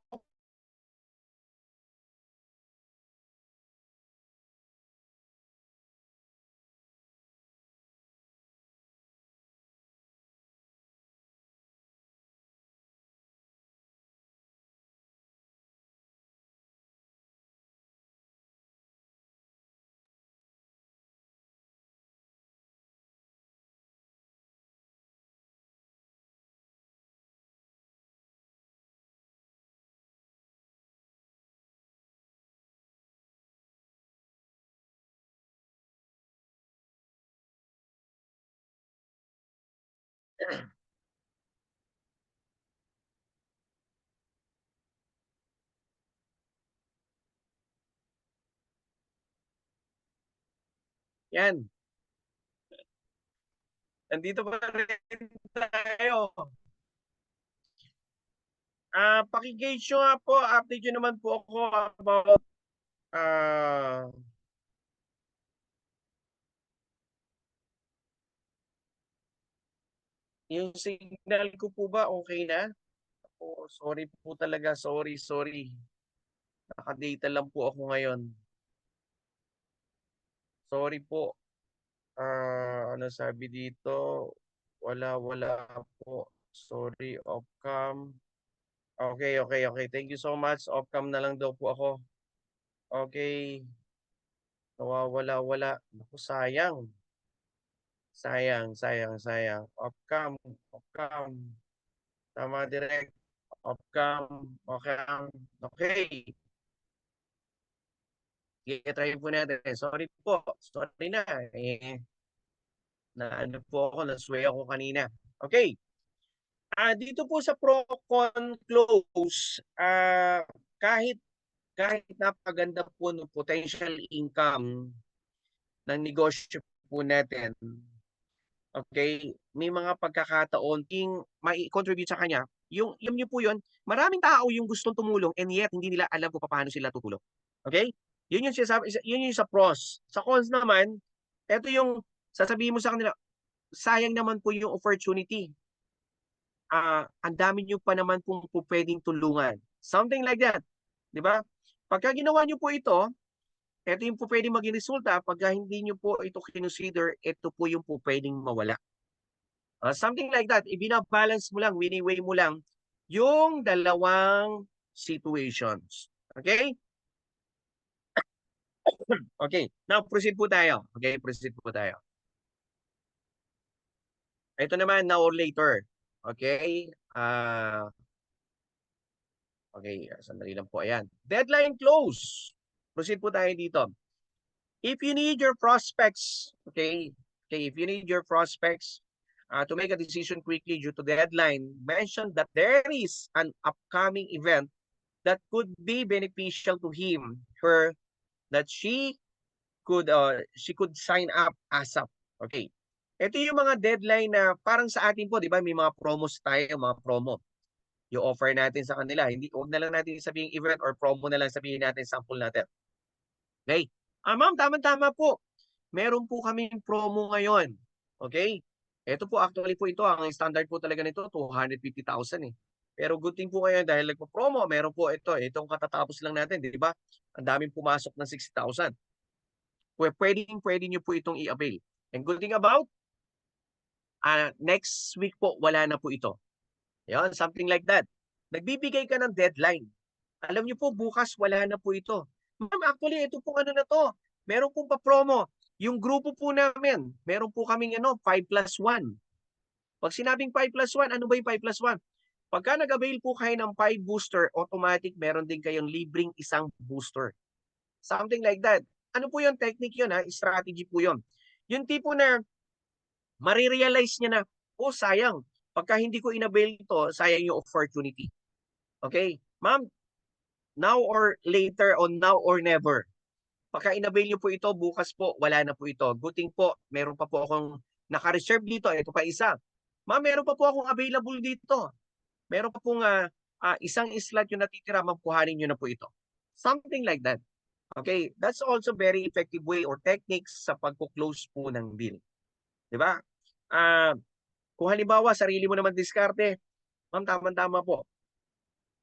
Yan. Nandito pa rin tayo. Pakigauge nyo nga po. Update nyo naman po ako about yung signal ko po ba okay na? Sorry po talaga. Sorry, sorry. Nakadata lang po ako ngayon. Sorry po. Ano sabi dito? Wala po. Sorry, off-cam. Okay, okay, okay. Thank you so much. Off-cam na lang daw po ako. Okay. Wala. Naku, sayang. Sayang. Off-cam. Tama, direct. Off-cam. Okay. Sige, try po natin. Sorry po. Sorry na. Ano po ako, nasway ako kanina. Okay. Dito po sa pro-con close, kahit napaganda po ng potential income ng negosyo po natin, okay, may mga pagkakataon ting mai-contribute sa kanya, yung yun po yun, maraming tao yung gustong tumulong and yet hindi nila alam kung paano sila tutulong. Okay? Yun yung sa pros. Sa cons naman, ito yung sasabihin mo sa kanila, sayang naman po yung opportunity. Ang dami nyo pa naman kung pwedeng tulungan. Something like that. Di ba? Pagka ginawa nyo po ito yung po pwedeng maging resulta. Pagka hindi nyo po ito consider, ito po yung po pwedeng mawala. Something like that. Ibinabalance mo lang, wini-weigh mo lang yung dalawang situations. Okay? Okay. Now, proceed po tayo. Okay, proceed po tayo. Ito naman, now or later. Okay? Okay, sandali lang po. Ayan. Deadline close. Proceed po tayo dito. If you need your prospects, if you need your prospects to make a decision quickly due to the deadline, mention that there is an upcoming event that could be beneficial to him, her, that she could sign up ASAP. Okay. Ito yung mga deadline na parang sa atin po, di ba, may mga promos tayo, mga promo. Yung offer natin sa kanila. Huwag na lang natin sabihin event or promo na lang sabihin natin, sample natin. Okay? Ma'am, tama-tama po. Meron po kaming promo ngayon. Okay? Ito po, actually po ito, ang standard po talaga nito, 250,000 eh. Pero good thing po ngayon dahil nagpo-promo, meron po itong katatapos lang natin, di ba? Ang daming pumasok ng 60,000. Pwede nyo po itong i-avail. And good thing about, next week po, wala na po ito. Yan, something like that. Nagbibigay ka ng deadline. Alam niyo po, bukas wala na po ito. Ma'am, actually, ito po ano na to. Meron pong pa-promo. Yung grupo po namin, meron po kaming 5+1. Pag sinabing 5+1, ano ba yung 5+1? Pagka nag-avail po kayo ng 5 booster, automatic meron din kayong libreng isang booster. Something like that. Ano po yung technique yun, strategy po yun. Yung tipo na marirealize niya na, oh sayang, pagka hindi ko inavail ito, sayang yung opportunity. Okay? Ma'am, now or later or now or never. Pagka inavail niyo po ito, bukas po, wala na po ito. Good thing po, meron pa po akong naka-reserve dito. Ito pa isa. Ma'am, meron pa po akong available dito. Meron pa pong isang slot yung natitira, ma'am, kuhanin niyo na po ito. Something like that. Okay? That's also very effective way or techniques sa pagko-close po ng deal. Diba? Kung halimbawa, sarili mo naman diskarte, ma'am, tama-tama po.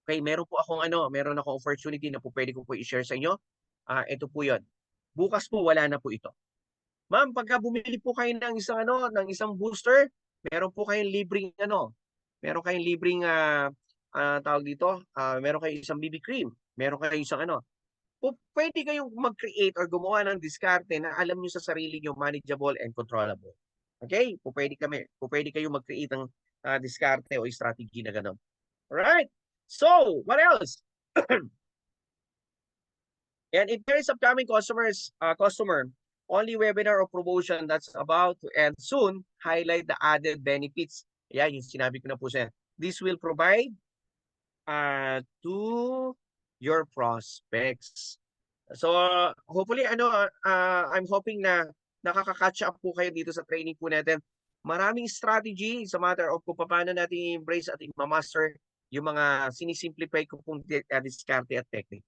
Okay, meron po akong meron akong opportunity na po pwede ko po i-share sa inyo. Ito po 'yon. Bukas po wala na po ito. Ma'am, pagka bumili po kayo ng isang ng isang booster, meron po kayong libreng meron kayong libreng tawag dito, meron kayong isang BB cream, meron kayong isang pwede kayong mag-create or gumawa ng diskarte na alam niyo sa sarili niyo manageable and controllable. Okay? Pwede kayong mag-create ng diskarte o strategy na gano'n. Alright? So, what else? And if there is upcoming customer only webinar or promotion that's about to end soon, highlight the added benefits. Yan, yung sinabi ko na po siya. This will provide to your prospects. So, hopefully, I'm hoping na nakaka-catch up po kayo dito sa training po natin. Maraming strategy sa matter of kung paano natin i-embrace at i-master yung mga sinisimplify ko pong diskarte at technique.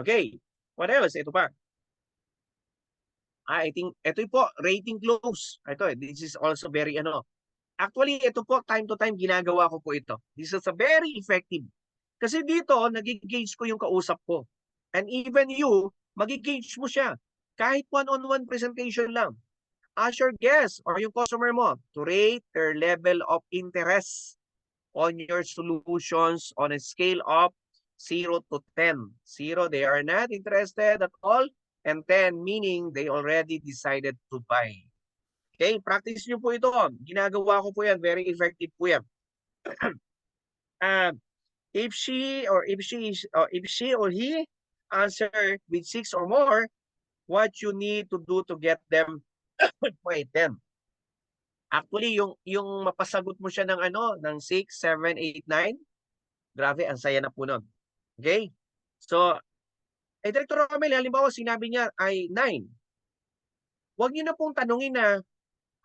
Okay, what else? Ito pa. I think, ito po, rating close. Ito, this is also very Actually, ito po, time to time, ginagawa ko po ito. This is a very effective. Kasi dito, nag-gauge ko yung kausap ko. And even you, mag-gauge mo siya. Kahit one-on-one presentation lang. Ask your guest or yung customer mo to rate their level of interest on your solutions on a scale of 0 to 10. 0, they are not interested at all. And 10, meaning they already decided to buy. Okay, practice nyo po ito. Ginagawa ko po yan. Very effective po yan. If she or he answer with 6 or more, what you need to do to get them wait them. Actually, yung mapasagot mo siya ng ng 6, 7, 8, 9, grabe, ang saya na po nun. Okay? So, Director Romel, halimbawa sinabi niya ay 9. Huwag niyo na pong tanungin na,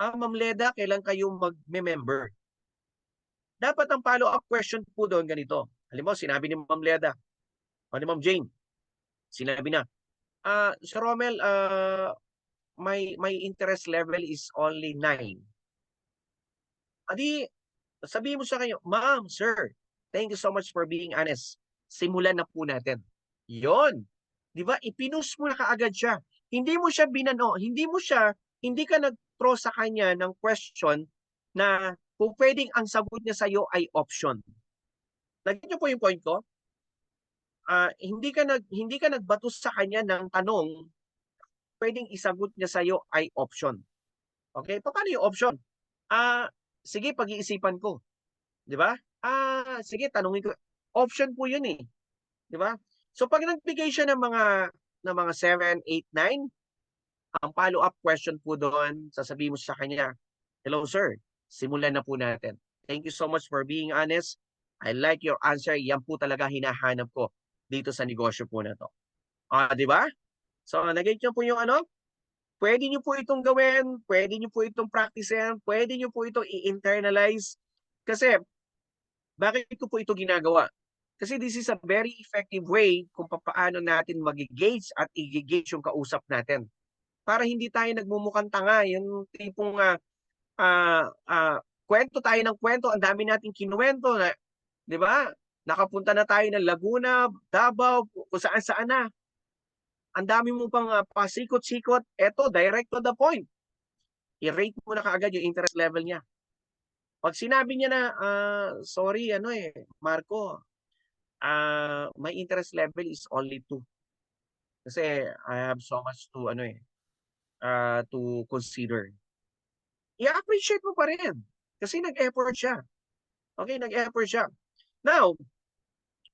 Ma'am Leda, kailan kayo mag-member? Dapat ang follow-up question po doon ganito. Halimbawa, sinabi ni Ma'am Leda, o ni Ma'am Jane, sinabi na, Sir Romel, my interest level is only 9. Adi, sabihin mo sa kanya, Ma'am, Sir, thank you so much for being honest. Simulan na po natin. Yon. Di ba? Ipinus mo na kaagad siya. Hindi mo siya hindi ka nag-throw sa kanya ng question na kung pwedeng ang sagot niya sa iyo ay option. Naging niyo po yung point ko? Hindi ka nagbato sa kanya ng tanong, pwedeng isagot niya sa iyo ay option. Okay? Paano yung option? Sige, pag-iisipan ko. Di ba? Sige, tanungin ko. Option po yun eh. Di ba? So pag nagbigay siya ng mga 7, 8, 9, ang follow-up question po doon, sasabihin mo sa kanya, hello sir, simulan na po natin. Thank you so much for being honest. I like your answer. Yan po talaga hinahanap ko dito sa negosyo po na to. Di ba? So, nag-get nyo po yung pwede nyo po itong gawin, pwede nyo po itong practicein, pwede nyo po itong i-internalize. Kasi, bakit ko po ito ginagawa? Kasi this is a very effective way kung paano natin mag-gauge at i-gauge yung kausap natin. Para hindi tayo nagmumukhang tanga, yung tipong kwento tayo ng kwento, ang dami nating kinuwento, na, di ba? Nakapunta na tayo ng Laguna, Davao, kung saan-saan na. Ang dami mo pang pasikot-sikot, eto, direct to the point. I-rate mo na kaagad yung interest level niya. Pag sinabi niya na, sorry, Marco, my interest level is only 2. Kasi I have so much to, to consider. I-appreciate mo pa rin kasi nag-effort siya. Okay, nag-effort siya. Now,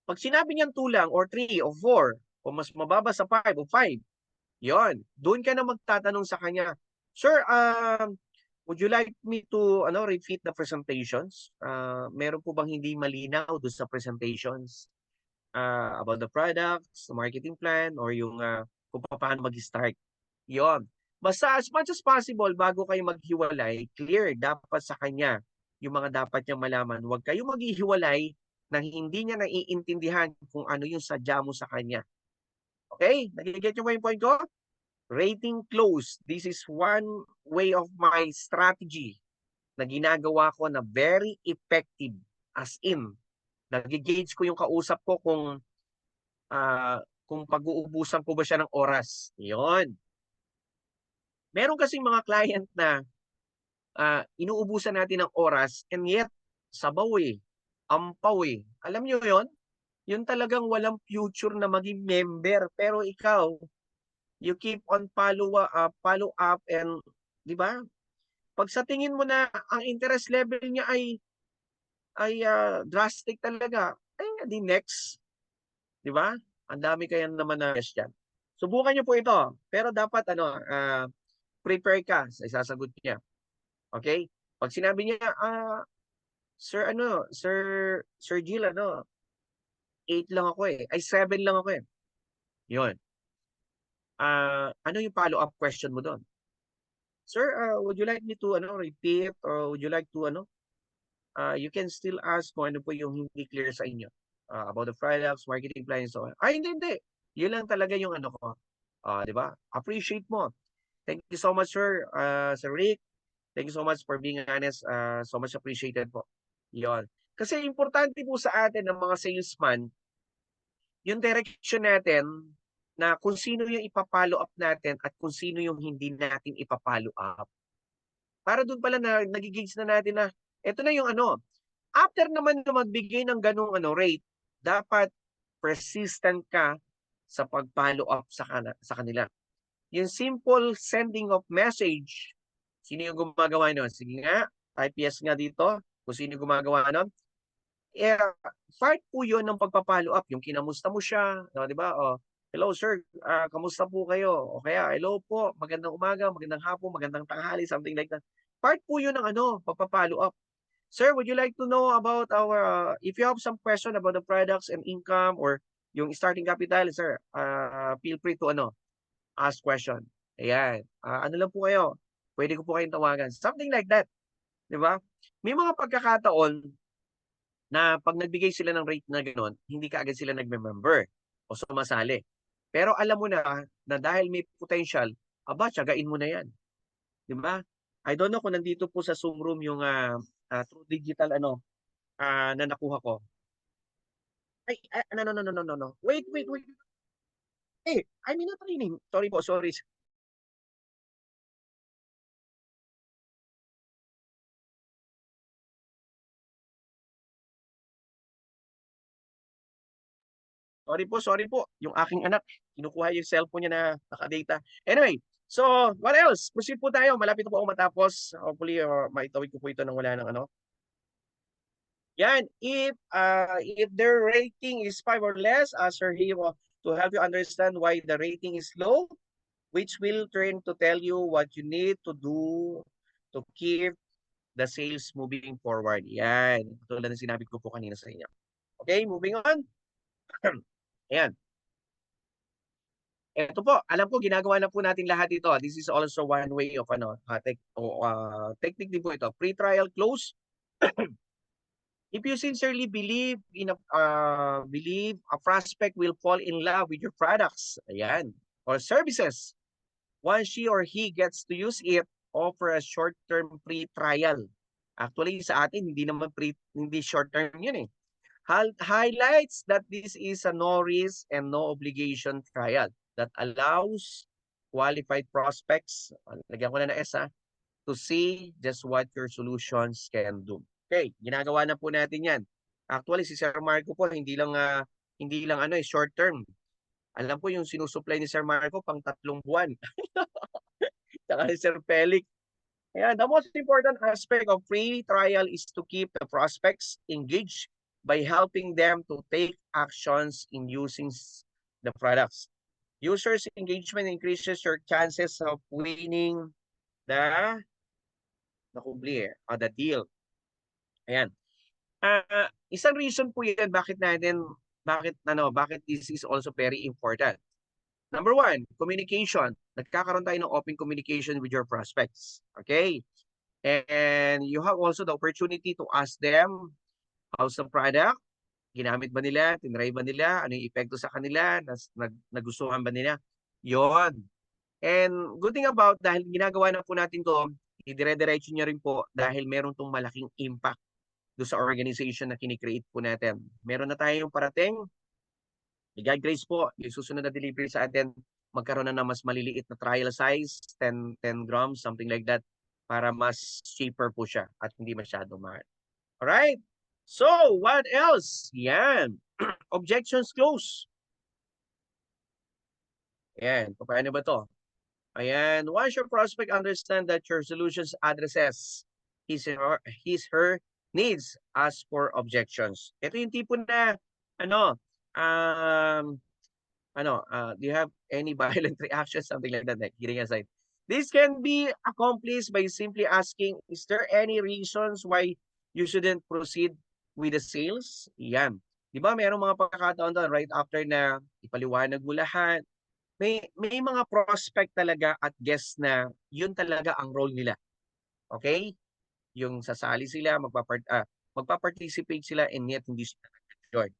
pag sinabi niyang 2 lang or 3 o 4 o mas mababa sa 5 o 5, yon, doon ka na magtatanong sa kanya, "Sir, would you like me to repeat the presentations? Meron po bang hindi malinaw doon sa presentations about the products, the marketing plan, or yung kung paano mag-start?" Yon. Basta as much as possible, bago kayo maghiwalay, clear dapat sa kanya yung mga dapat niyang malaman. Huwag kayo maghihiwalay nang hindi niya naiintindihan kung ano yung sadya mo sa kanya. Okay? Nagigit niyo ba yung point ko? Rating close. This is one way of my strategy na ginagawa ko na very effective. As in, nagigauge ko yung kausap ko kung pag-uubusan ko ba siya ng oras. Yon. Meron kasing mga client na inuubusan natin ng oras and yet sabaw ampaw Alam niyo yon? Yun talagang walang future na maging member. Pero ikaw, you keep on follow up and, di ba? Pag sa tingin mo na ang interest level niya ay drastic talaga, ay di next, di ba? Ang dami kaya naman na question. Subukan niyo po ito. Pero dapat prepare ka sa isasagot niya. Okay? Pag sinabi niya, Sir, Sir Jill, 8 lang ako ay 7 lang ako 'Yun. Ano yung follow-up question mo doon? Sir, would you like me to repeat or would you like to you can still ask kung ano po yung hindi clear sa inyo about the products, marketing plan, and so on. Ay, hindi. Yun lang talaga yung ano ko. Di ba? Appreciate mo. Thank you so much, sir. Sir Rick. Thank you so much for being honest. So much appreciated po. Yon. Kasi importante po sa atin ng mga salesman, yung direction natin na kung sino yung ipapollow up natin at kung sino yung hindi natin ipapollow up. Para doon pala na nagigauge na natin na ito na yung after naman na magbigay ng ganung rate, dapat persistent ka sa pag-follow up sa kanila. Yung simple sending of message, sino yung gumagawa nun? Sige nga, type yes nga dito kung sino yung gumagawa nun. Part po yun ng pagpapollow up, yung kinamusta mo siya, di ba? Hello sir, kamusta po kayo? O kaya, hello po, magandang umaga, magandang hapon, magandang tanghali, something like that. Part po yun ng pagpapollow up. Sir, would you like to know about if you have some question about the products and income or yung starting capital, sir, feel free to ask question. Ayan. Ano lang po kayo? Pwede ko po kayong tawagan. Something like that. Di ba? May mga pagkakataon na pag nagbigay sila ng rate na gano'n, hindi kaagad sila nagme-member o sumasali. Pero alam mo na dahil may potential, tiyagain mo na yan. Di ba? I don't know kung nandito po sa Zoom room yung True Digital na nakuha ko. Ay, no. Wait. I'm in a training. Sorry po, sorry. Sorry po. Yung aking anak, kinukuha yung cellphone niya na nakadata. Anyway, so what else? Proceed po tayo. Malapit na po ako matapos. Hopefully, maitawid ko po ito ng wala ng Yan, if their rating is 5 or less, Sir Hiro, to help you understand why the rating is low, which will turn to tell you what you need to do to keep the sales moving forward. Yan, tulad ng sinabi ko po kanina sa inyo. Okay, moving on. Ayan. Ito po, alam ko ginagawa na po natin lahat ito. This is also one way of technique din po ito. Pre-trial close. If you sincerely believe a prospect will fall in love with your products, ayan, or services, once she or he gets to use it, offer a short-term free trial. Actually, sa atin, hindi short-term yun eh. Highlights that this is a no risk and no obligation trial that allows qualified prospects, lagyan ko na S to see just what your solutions can do. Okay, ginagawa na po natin yan. Actually, si Sir Marco po, hindi lang short term. Alam ko yung sinusupply ni Sir Marco pang 3 buwan. Tsaka si Sir Felix. Ayan, the most important aspect of free trial is to keep the prospects engaged by helping them to take actions in using the products. Users' engagement increases your chances of winning the the deal. Ayan. Isang reason po yan bakit this is also very important. Number one, communication. Nagkakaroon tayo ng open communication with your prospects. Okay? And you have also the opportunity to ask them, how's the product? Ginamit ba nila? Tinry ba nila? Ano yung epekto sa kanila? Nagustuhan ba nila? Yon. And good thing about, dahil ginagawa na po natin to, idire-diretso nyo rin po dahil meron tong malaking impact do sa organization na kinikreate po natin. Meron na tayong parating. God grace po, yung susunod na delivery sa atin, magkaroon na ng mas maliliit na trial size, 10 grams, something like that, para mas cheaper po siya at hindi masyado mahal. Alright? So, what else? Yan. Objections close. Ayan. Paano ba to? Ayan. Once your prospect understand that your solutions addresses his her needs, ask for objections. Ito yung tipo na, do you have any violent reaction? Something like that, like getting aside. This can be accomplished by simply asking, is there any reasons why you shouldn't proceed with the sales? Yan. Di ba mayroong mga pagkakataon doon right after na ipaliwanag mo lahat, may mga prospect talaga at guest na yun talaga ang role nila. Okay? Yung sasali sila, magpa-participate sila and yet hindi sila nag-join.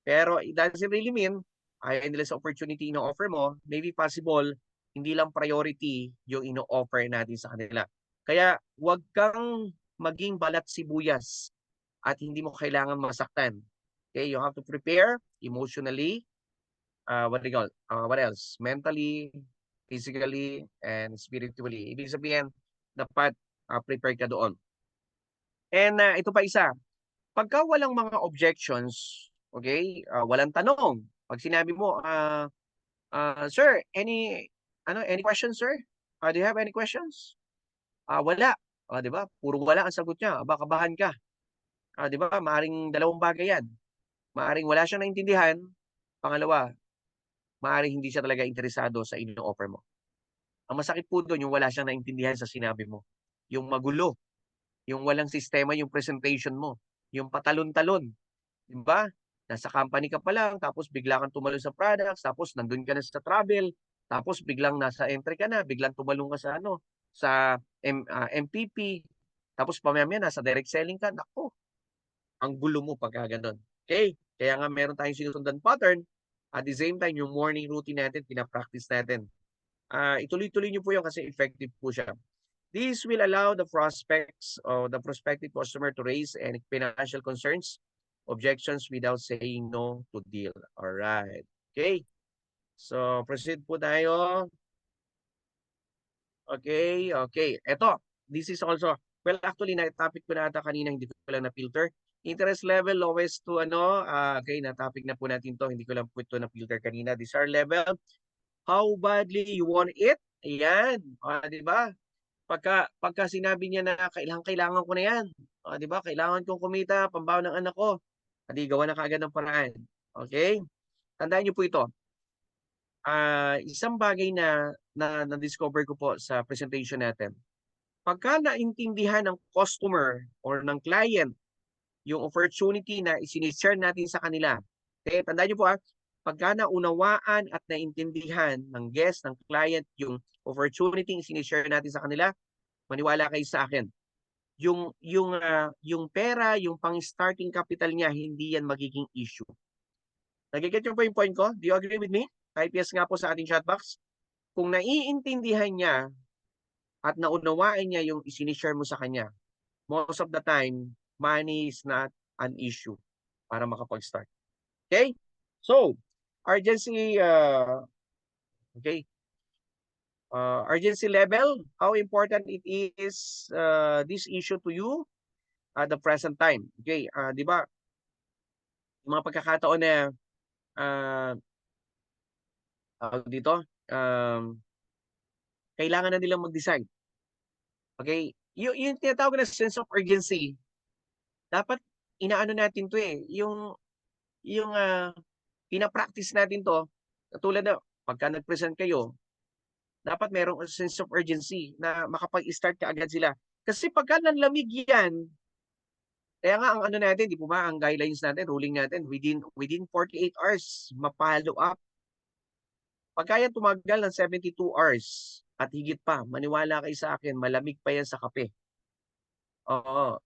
Pero it doesn't really mean ayaw nila sa opportunity ino-offer mo, maybe possible, hindi lang priority yung ino-offer natin sa kanila. Kaya huwag kang maging balat sibuyas at hindi mo kailangan masaktan. Okay, you have to prepare emotionally, what else? Mentally, physically, and spiritually. Ibig sabihin, dapat prepare ka doon. And ito pa isa, pagka walang mga objections, okay, walang tanong. Pag sinabi mo, sir, any questions, sir? Do you have any questions? Wala. Di ba? Puro wala ang sagot niya. Baka kabahan ka. Di ba? Maaring dalawang bagay yan. Maaring wala siyang naintindihan. Pangalawa, maaring hindi siya talaga interesado sa ino-offer mo. Ang masakit po doon, yung wala siyang naintindihan sa sinabi mo. Yung magulo. Yung walang sistema yung presentation mo. Yung patalon-talon. Di ba? Nasa company ka pa lang, tapos bigla kang tumalon sa products, tapos nandun ka na sa travel, tapos biglang nasa entry ka na, biglang tumalon ka sa MPP, tapos pamaya nasa direct selling ka. Nako, ang gulo mo pagka ganun. Okay? Kaya nga meron tayong sinusundan pattern. At the same time, yung morning routine natin, pinapractice natin. Ituloy-tuloy nyo po yun kasi effective po siya. This will allow the prospects or the prospective customer to raise any financial concerns, objections without saying no to deal. All right. Okay. So, proceed po tayo. Okay. Ito, this is also, well, actually, na-topic ko na ata kanina, hindi ko lang na-filter. Interest level, lowest to okay, na-topic na po natin to. Hindi ko lang po ito na-filter kanina. These are level. How badly you want it? Ayan. Di ba? Pagka sinabi niya na kailangan ko na yan. Di ba? Kailangan kong kumita, pambaon ng anak ko. Hindi, gawa na kaagad ng paraan. Okay? Tandaan niyo po ito. Isang bagay na na-discover ko po sa presentation natin. Pagka naintindihan ng customer or ng client yung opportunity na isinishare natin sa kanila. Okay? Tandaan niyo po pagka naunawaan at naintindihan ng guest, ng client, yung opportunity isinishare natin sa kanila, maniwala kayo sa akin. Yung pera, yung pang-starting capital niya, hindi yan magiging issue. Nagigit niyo po yung point ko? Do you agree with me? Type yes nga po sa ating chat box. Kung naiintindihan niya at naunawaan niya yung isinishare mo sa kanya, most of the time, money is not an issue para makapag-start. Okay? So, urgency, okay. Urgency level, how important it is this issue to you at the present time. Okay, di ba? Mga pagkakataon na dito, kailangan na nilang mag-decide. Okay? Yung tinatawag na sense of urgency, dapat inaano natin to eh. Yung pina-practice natin to, katulad na pagka nag-present kayo, dapat merong sense of urgency na makapag-start ka agad sila. Kasi pagka nanlamig yan, kaya nga ang ano natin, di po ba, ang guidelines natin, ruling natin, within 48 hours, mapalo up. Pagka yan tumagal ng 72 hours at higit pa, maniwala kayo sa akin, malamig pa yan sa kape. Oo.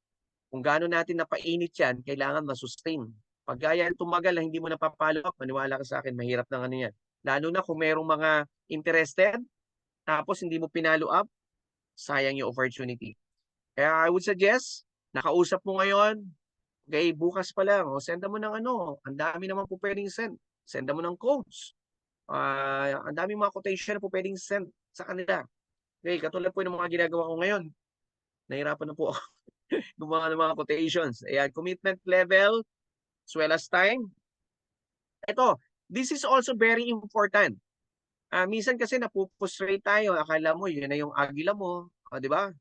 Kung gaano natin napainit yan, kailangan masustain. Pagka yan tumagal na hindi mo napapalo up, maniwala ka sa akin, mahirap na ano yan. Lalo na kung merong mga interested, tapos hindi mo pinalo up, sayang yung opportunity. Kaya I would suggest, nakausap mo ngayon, okay, bukas pa lang, senda mo ng ano, ang dami naman po pwedeng send. Senda mo ng codes. Ang dami mga quotation na po pwedeng send sa kanila. Okay, katulad po ng mga ginagawa ko ngayon. Nahirapan na po ako gumawa ng mga quotations. Ayan, commitment level, as well as time. Ito, this is also very important. Minsan kasi napupustrate tayo, akala mo yun na yung agila mo, di ba?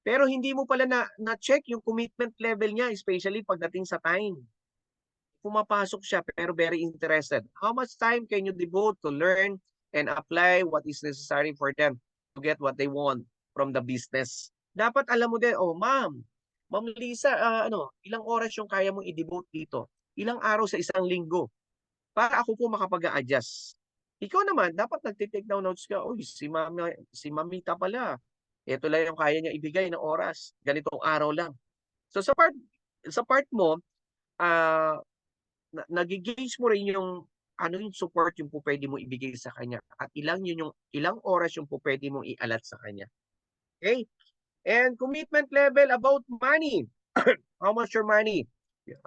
Pero hindi mo pala na-check yung commitment level niya, especially pagdating sa time. Pumapasok siya pero very interested. How much time can you devote to learn and apply what is necessary for them to get what they want from the business? Dapat alam mo din, oh ma'am Lisa, ilang oras yung kaya mong i-devote dito? Ilang araw sa isang linggo? Para ako po makapag-a-adjust. Ikaw naman, dapat nagtitake down notes ka. Uy, si Mamita pala. Ito lang yung kaya niya ibigay ng oras. Ganitong araw lang. So sa part mo, nagigauge mo rin yung ano yung support yung po pwede mo ibigay sa kanya at ilang oras yung po pwede mong ialat sa kanya. Okay? And commitment level about money. How much your money?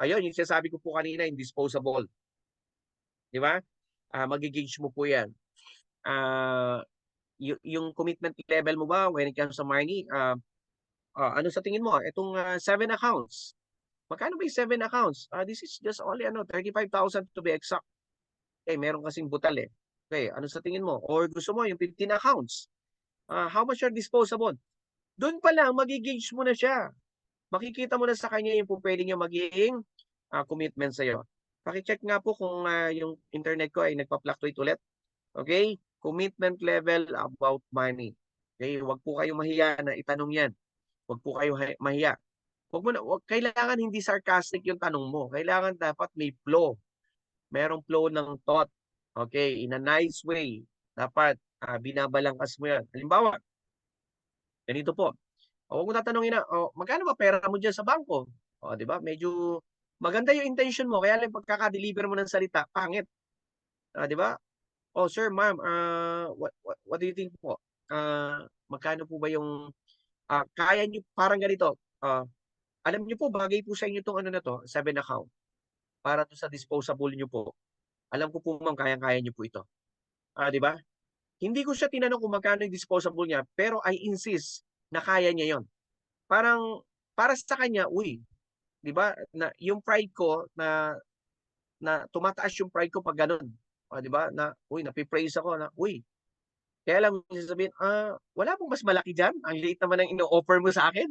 Ayun, yung sinasabi ko po kanina, yung disposable. Di ba? Magigauge mo po yan. Yung commitment level mo ba when it comes to money, ano sa tingin mo? Itong 7 accounts. Magkano ba yung 7 accounts? This is just only 35,000 to be exact. Okay, meron kasing butal eh. Okay, ano sa tingin mo? Or gusto mo yung 15 accounts? How much are disposable? Doon pa lang, magigauge mo na siya. Makikita mo na sa kanya yung pwede niya magiging commitment sa'yo. Pakicheck nga po kung yung internet ko ay nagpa-fluctuate ulit. Okay? Commitment level about money. Okay? Huwag po kayong mahiya na itanong yan. Huwag po kayong mahiya. Kailangan hindi sarcastic yung tanong mo. Kailangan dapat may flow. Merong flow ng thought. Okay? In a nice way. Dapat binabalangkas mo yan. Halimbawa, ganito po. Huwag mo tatanungin na, magkano ba pera mo dyan sa bangko? Di ba? Medyo maganda yung intention mo. Kaya lang pagkaka-deliver mo ng salita, pangit. Di ba? Oh, sir, ma'am, what do you think po? Magkano po ba yung kaya nyo, parang ganito. Alam niyo po, bagay po sa inyo itong 7 account. Para to sa disposable niyo po. Alam ko po, ma'am, kaya-kaya niyo po ito. Di ba? Hindi ko siya tinanong kung magkano yung disposable niya, pero I insist na kaya niya yon. Parang, para sa kanya, uy, di ba? Na, yung pride ko, na tumataas yung pride ko pag ganun. Di ba? Na, uy, napipraise ako na, uy, kaya lang sasabihin, wala pong mas malaki dyan? Ang liit naman ang ino-offer mo sa akin?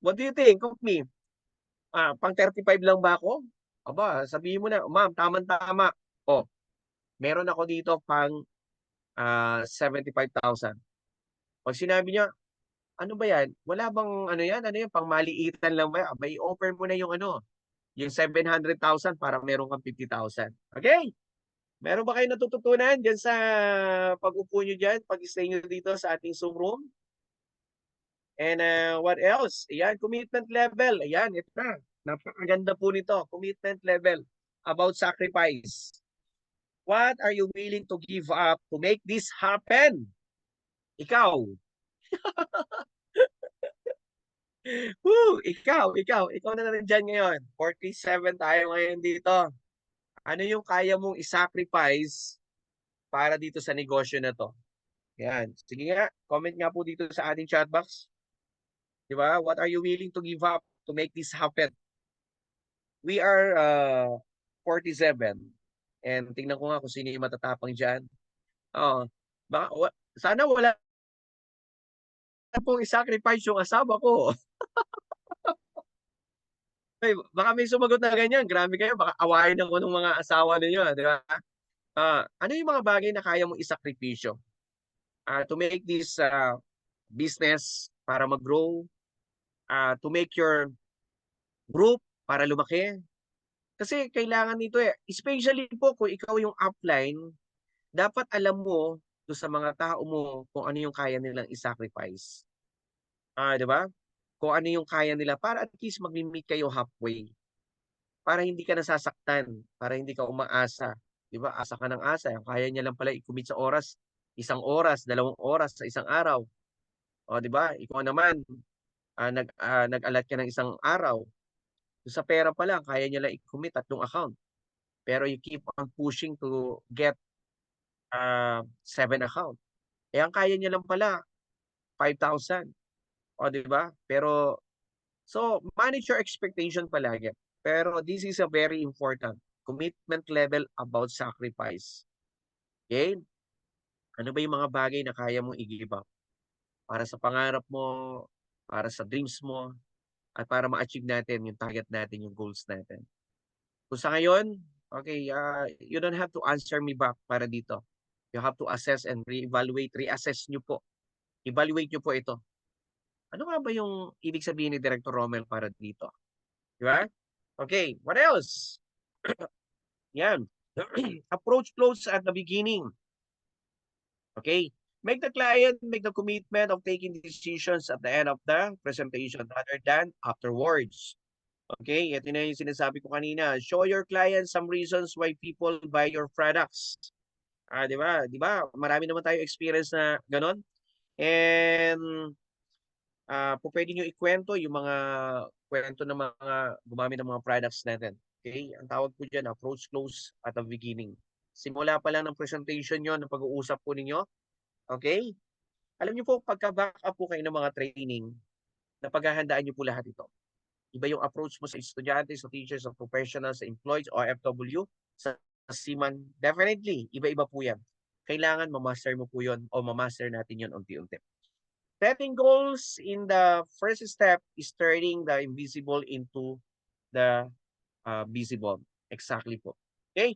What do you think of me? Pang 35 lang ba ako? Aba, sabihin mo na, ma'am, tama-tama. Meron ako dito pang 75,000. Pag sinabi niya, ano ba yan? Wala bang yan? Ano yan? Pang maliitan lang ba yan? May offer mo na yung yung 700,000 para meron kang 50,000. Okay? Meron ba kayo natututunan dyan sa pag-upo nyo dyan, pag-stay nyo dito sa ating Zoom room? And what else? Ayan, commitment level. Ayan, ito na. Napakaganda po nito. Commitment level about sacrifice. What are you willing to give up to make this happen? Ikaw. Ikaw na rin dyan ngayon. 47 tayo ngayon dito. Ano yung kaya mong isacrifice para dito sa negosyo na to? Yan. Sige nga, comment nga po dito sa ating chat box. Diba? What are you willing to give up to make this happen? We are 47. And tingnan ko nga kung sino yung matatapang dyan. Sana wala pong i-sacrifice yung asawa ko. Ay, baka may sumagot na ganyan. Grabe kayo, baka awayin ako ng mga asawa ninyo, di ba? Ano yung mga bagay na kaya mong isakripisyo to make this business para mag-grow, to make your group para lumaki? Kasi kailangan nito eh. Especially po kung ikaw yung upline, dapat alam mo do sa mga tao mo kung ano yung kaya nilang i-sacrifice. Di ba? Kung ano yung kaya nila para at least mag-meet kayo halfway. Para hindi ka nasasaktan, para hindi ka umaasa. 'Di ba? Asa ka ng asa, kaya niya lang pala i-commit sa oras, 1 oras, 2 oras sa isang araw. O 'di ba? Ikaw naman, nag-allot ka ng isang araw. Sa pera pa lang, kaya niya lang i-commit 3 account. Pero you keep on pushing to get 7 account. Eh, ang kaya niya lang pala, 5,000. O 'di ba? Pero, so manage your expectation palagi. Pero this is a very important commitment level about sacrifice. Okay? Ano ba yung mga bagay na kaya mong i-give up para sa pangarap mo, para sa dreams mo, at para ma-achieve natin yung target natin, yung goals natin. Kung sa ngayon, okay, you don't have to answer me back para dito. You have to assess and re-evaluate, reassess nyo po. Evaluate nyo po ito. Ano nga ba yung ibig sabihin ni Director Romel para dito? Di ba? Okay, what else? Yan. Approach close at the beginning. Okay? Make the client make the commitment of taking decisions at the end of the presentation rather than afterwards. Okay? Ito na yung sinasabi ko kanina. Show your client some reasons why people buy your products. Di ba? Di ba? Marami naman tayo experience na ganon. And pwede nyo ikwento yung mga kwento ng mga gumamit ng mga products natin. Okay? Ang tawag po dyan, approach close at the beginning. Simula pa lang ng presentation nyo, ng pag-uusap po ninyo. Okay? Alam niyo po, pagka-back up po kayo ng mga training, na paghahandaan niyo po lahat ito. Iba yung approach mo sa estudyante, sa teachers, sa professionals, sa employees, OFW, sa seaman. Definitely, iba-iba po yan. Kailangan ma-master mo po yun o ma-master natin yun unti-unti. Setting goals in the first step is turning the invisible into the visible. Exactly po. Okay?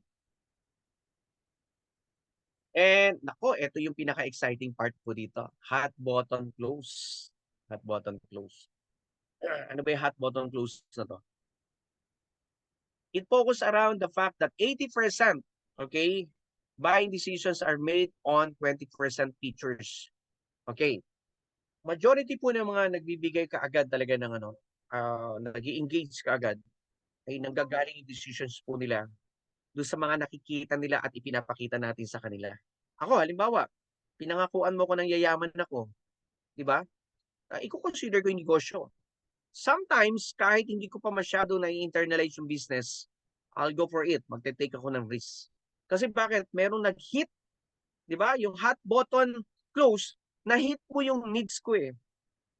And nako, ito yung pinaka-exciting part po dito. Hot button close. Hot button close. Ano ba yung hot button close na to? It focus around the fact that 80%, okay, buying decisions are made on 20% features. Okay. Majority po ng mga nagbibigay kaagad talaga ng nag-i-engage kaagad ay nanggagaling yung decisions po nila doon sa mga nakikita nila at ipinapakita natin sa kanila. Ako, halimbawa, pinangakuan mo ko ng yayaman ako, di ba? I-consider ko yung negosyo. Sometimes, kahit hindi ko pa masyado na-internalize yung business, I'll go for it. Magte-take ako ng risk. Kasi bakit? Merong nag-hit, di ba? Yung hot button close, na-hit mo yung needs ko eh.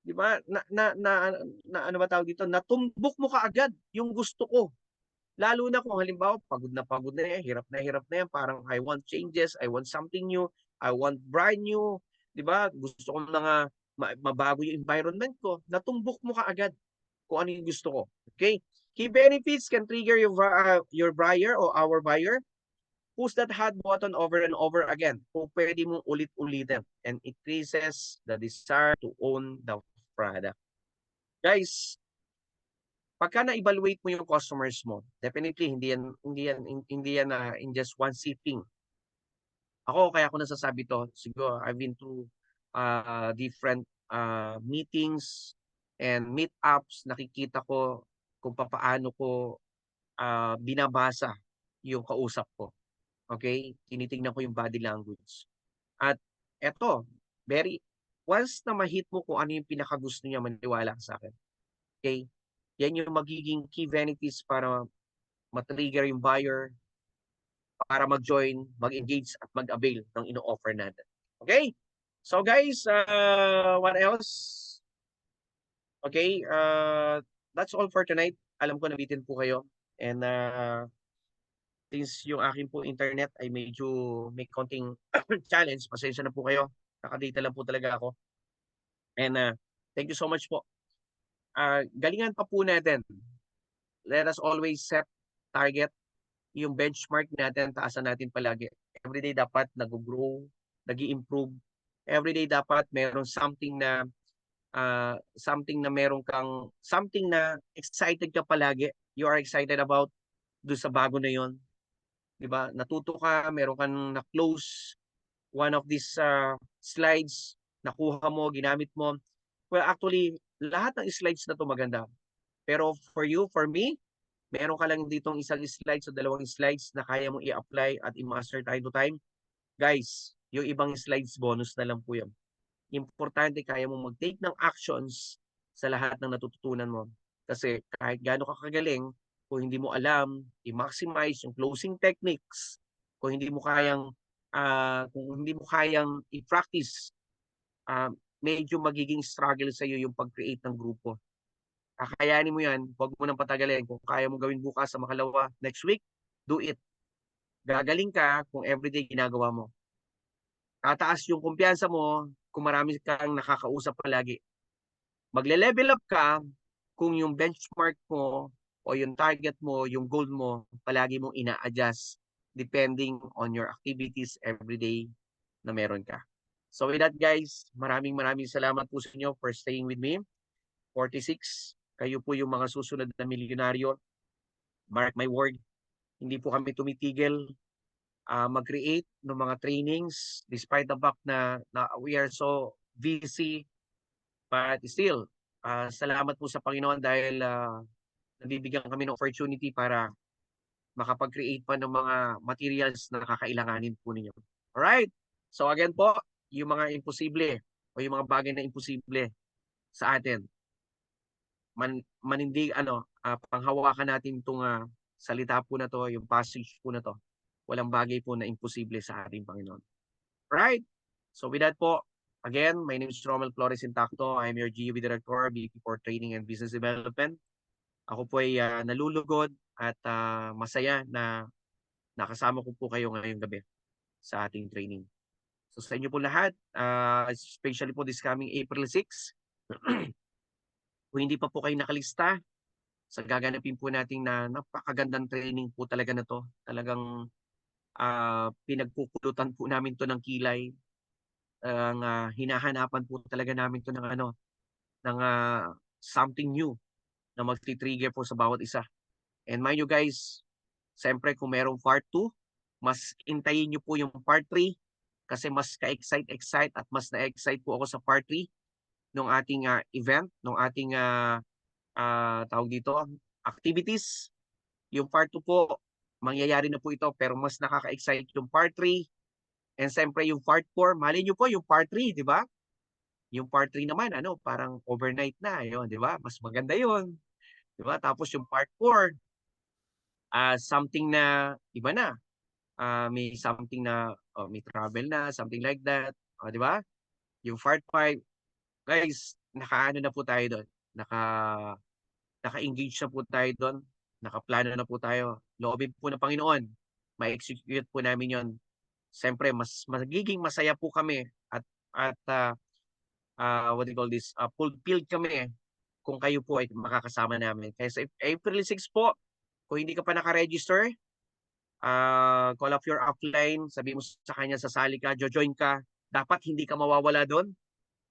Di ba? Ano ba tawag dito? Natumbok mo kaagad yung gusto ko. Lalo na kung halimbawa, pagod na yan, hirap na yan, parang I want changes, I want something new, I want brand new, di ba? Gusto ko mga mabago yung environment ko, natumbok mo kaagad kung ano yung gusto ko. Okay? Key benefits can trigger your buyer or our buyer. Push that hot button over and over again. Kung pwede mong ulit-ulitin and increases the desire to own the product. Guys, pagka na-evaluate mo yung customers mo, definitely hindi yan in just one sitting. Ako kaya ako nasasabi to, siguro I've been through different meetings and meetups, nakikita ko kung paano ko binabasa yung kausap ko. Okay? Tinitingnan ko yung body language. At eto, once na ma-hit mo kung ano yung pinakagusto niya, maniwala sa akin. Okay? Yan yung magiging key benefits para matrigger yung buyer, para mag-join, mag-engage at mag-avail ng ino-offer natin. Okay? So guys, what else? Okay, that's all for tonight. Alam ko nabitin po kayo. And since yung akin po internet ay medyo may konting challenge, pasensya na po kayo. Nakadata lang po talaga ako. And thank you so much po. Galingan pa po natin. Let us always set target. Yung benchmark natin, taasan natin palagi. Everyday dapat nag-grow, nag-i-improve. Everyday dapat meron something na something na excited ka palagi. You are excited about do sa bago na yon, 'di ba? Natuto ka, meron kang na-close one of these slides, nakuha mo, ginamit mo. Well, actually, lahat ng slides na to maganda. Pero for you, for me, meron ka lang ditong isang slides o dalawang slides na kaya mong i-apply at i-master time to time. Guys, yung ibang slides bonus na lang po yan. Importante kaya mong mag-take ng actions sa lahat ng natututunan mo. Kasi kahit gaano ka kagaling, kung hindi mo alam, i-maximize yung closing techniques, kung hindi mo kayang i-practice, medyo magiging struggle sa iyo yung pag-create ng grupo. Kakayanin mo yan, huwag mo nang patagalin. Kung kaya mo gawin bukas sa makalawa, next week, do it. Gagaling ka kung everyday ginagawa mo. Tataas yung kumpiyansa mo kung marami kang nakakausap palagi. Magle-level up ka kung yung benchmark mo o yung target mo, yung goal mo, palagi mong ina-adjust depending on your activities everyday na meron ka. So with that guys, maraming salamat po sa inyo for staying with me. 46, kayo po yung mga susunod na milyonaryo. Mark my word, hindi po kami tumitigil mag-create ng mga trainings despite the fact na we are so busy. But still, salamat po sa Panginoon dahil nabibigyan kami ng opportunity para makapag-create pa ng mga materials na kakailanganin po ninyo. Alright? So again po, yung mga imposible o yung mga bagay na imposible sa atin, panghawakan natin itong salita po na to, yung passage po na to. Walang bagay po na imposible sa ating Panginoon. Right? So with that po, again, my name is Romel Flores Intacto. I am your GUB Director, VP for Training and Business Development. Ako po ay nalulugod at masaya na nakasama ko po kayo ngayong gabi sa ating training. So sa inyo po lahat, especially po this coming April 6, kung hindi pa po kayo nakalista, sa gaganapin po natin na napakagandang training po talaga na to. Talagang pinagpupulutan po namin to ng kilay. Hinahanapan po talaga namin to ng something new na magti-trigger po sa bawat isa. And mind you guys, siyempre kung merong part 2, mas intayin nyo po yung part 3 kasi mas ka-excite at mas na-excite po ako sa part 3 ng ating event, ng ating tawag dito, activities. Yung part 2 po, mangyayari na po ito pero mas nakaka-excite yung part 3. And siyempre yung part 4, mali nyo po yung part 3, di ba? Yung part 3 naman, parang overnight na, yun, di ba? Mas maganda yun. Di ba? Tapos yung part 4, something na, iba na. May something na, may travel na, something like that. Di ba? Yung part 5, guys, naka-ano na po tayo doon. Naka-engage na po tayo doon. Naka-plano na po tayo. Loobin po ng Panginoon. Ma-execute po namin yon. Siyempre, mas magiging masaya po kami at what do you call this? Fulfilled kami kung kayo po ay makakasama namin. Kaya sa April 6 po, kung hindi ka pa naka-register, call up your upline, sabi mo sa kanya, sasali ka, join ka. Dapat hindi ka mawawala doon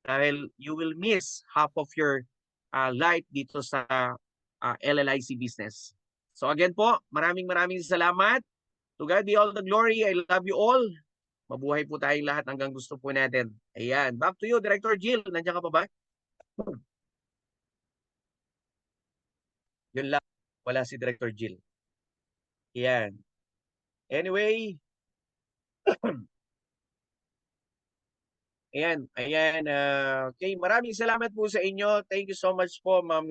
dahil you will miss half of your life dito sa LLIC business. So again po, maraming salamat. To God be all the glory. I love you all. Mabuhay po tayong lahat hanggang gusto po natin. Ayan. Back to you, Director Jill. Nandiyan ka pa ba? Yun lang. Wala si Director Jill. Ayan. Anyway. Ayan. Okay. Maraming salamat po sa inyo. Thank you so much po, Ma'am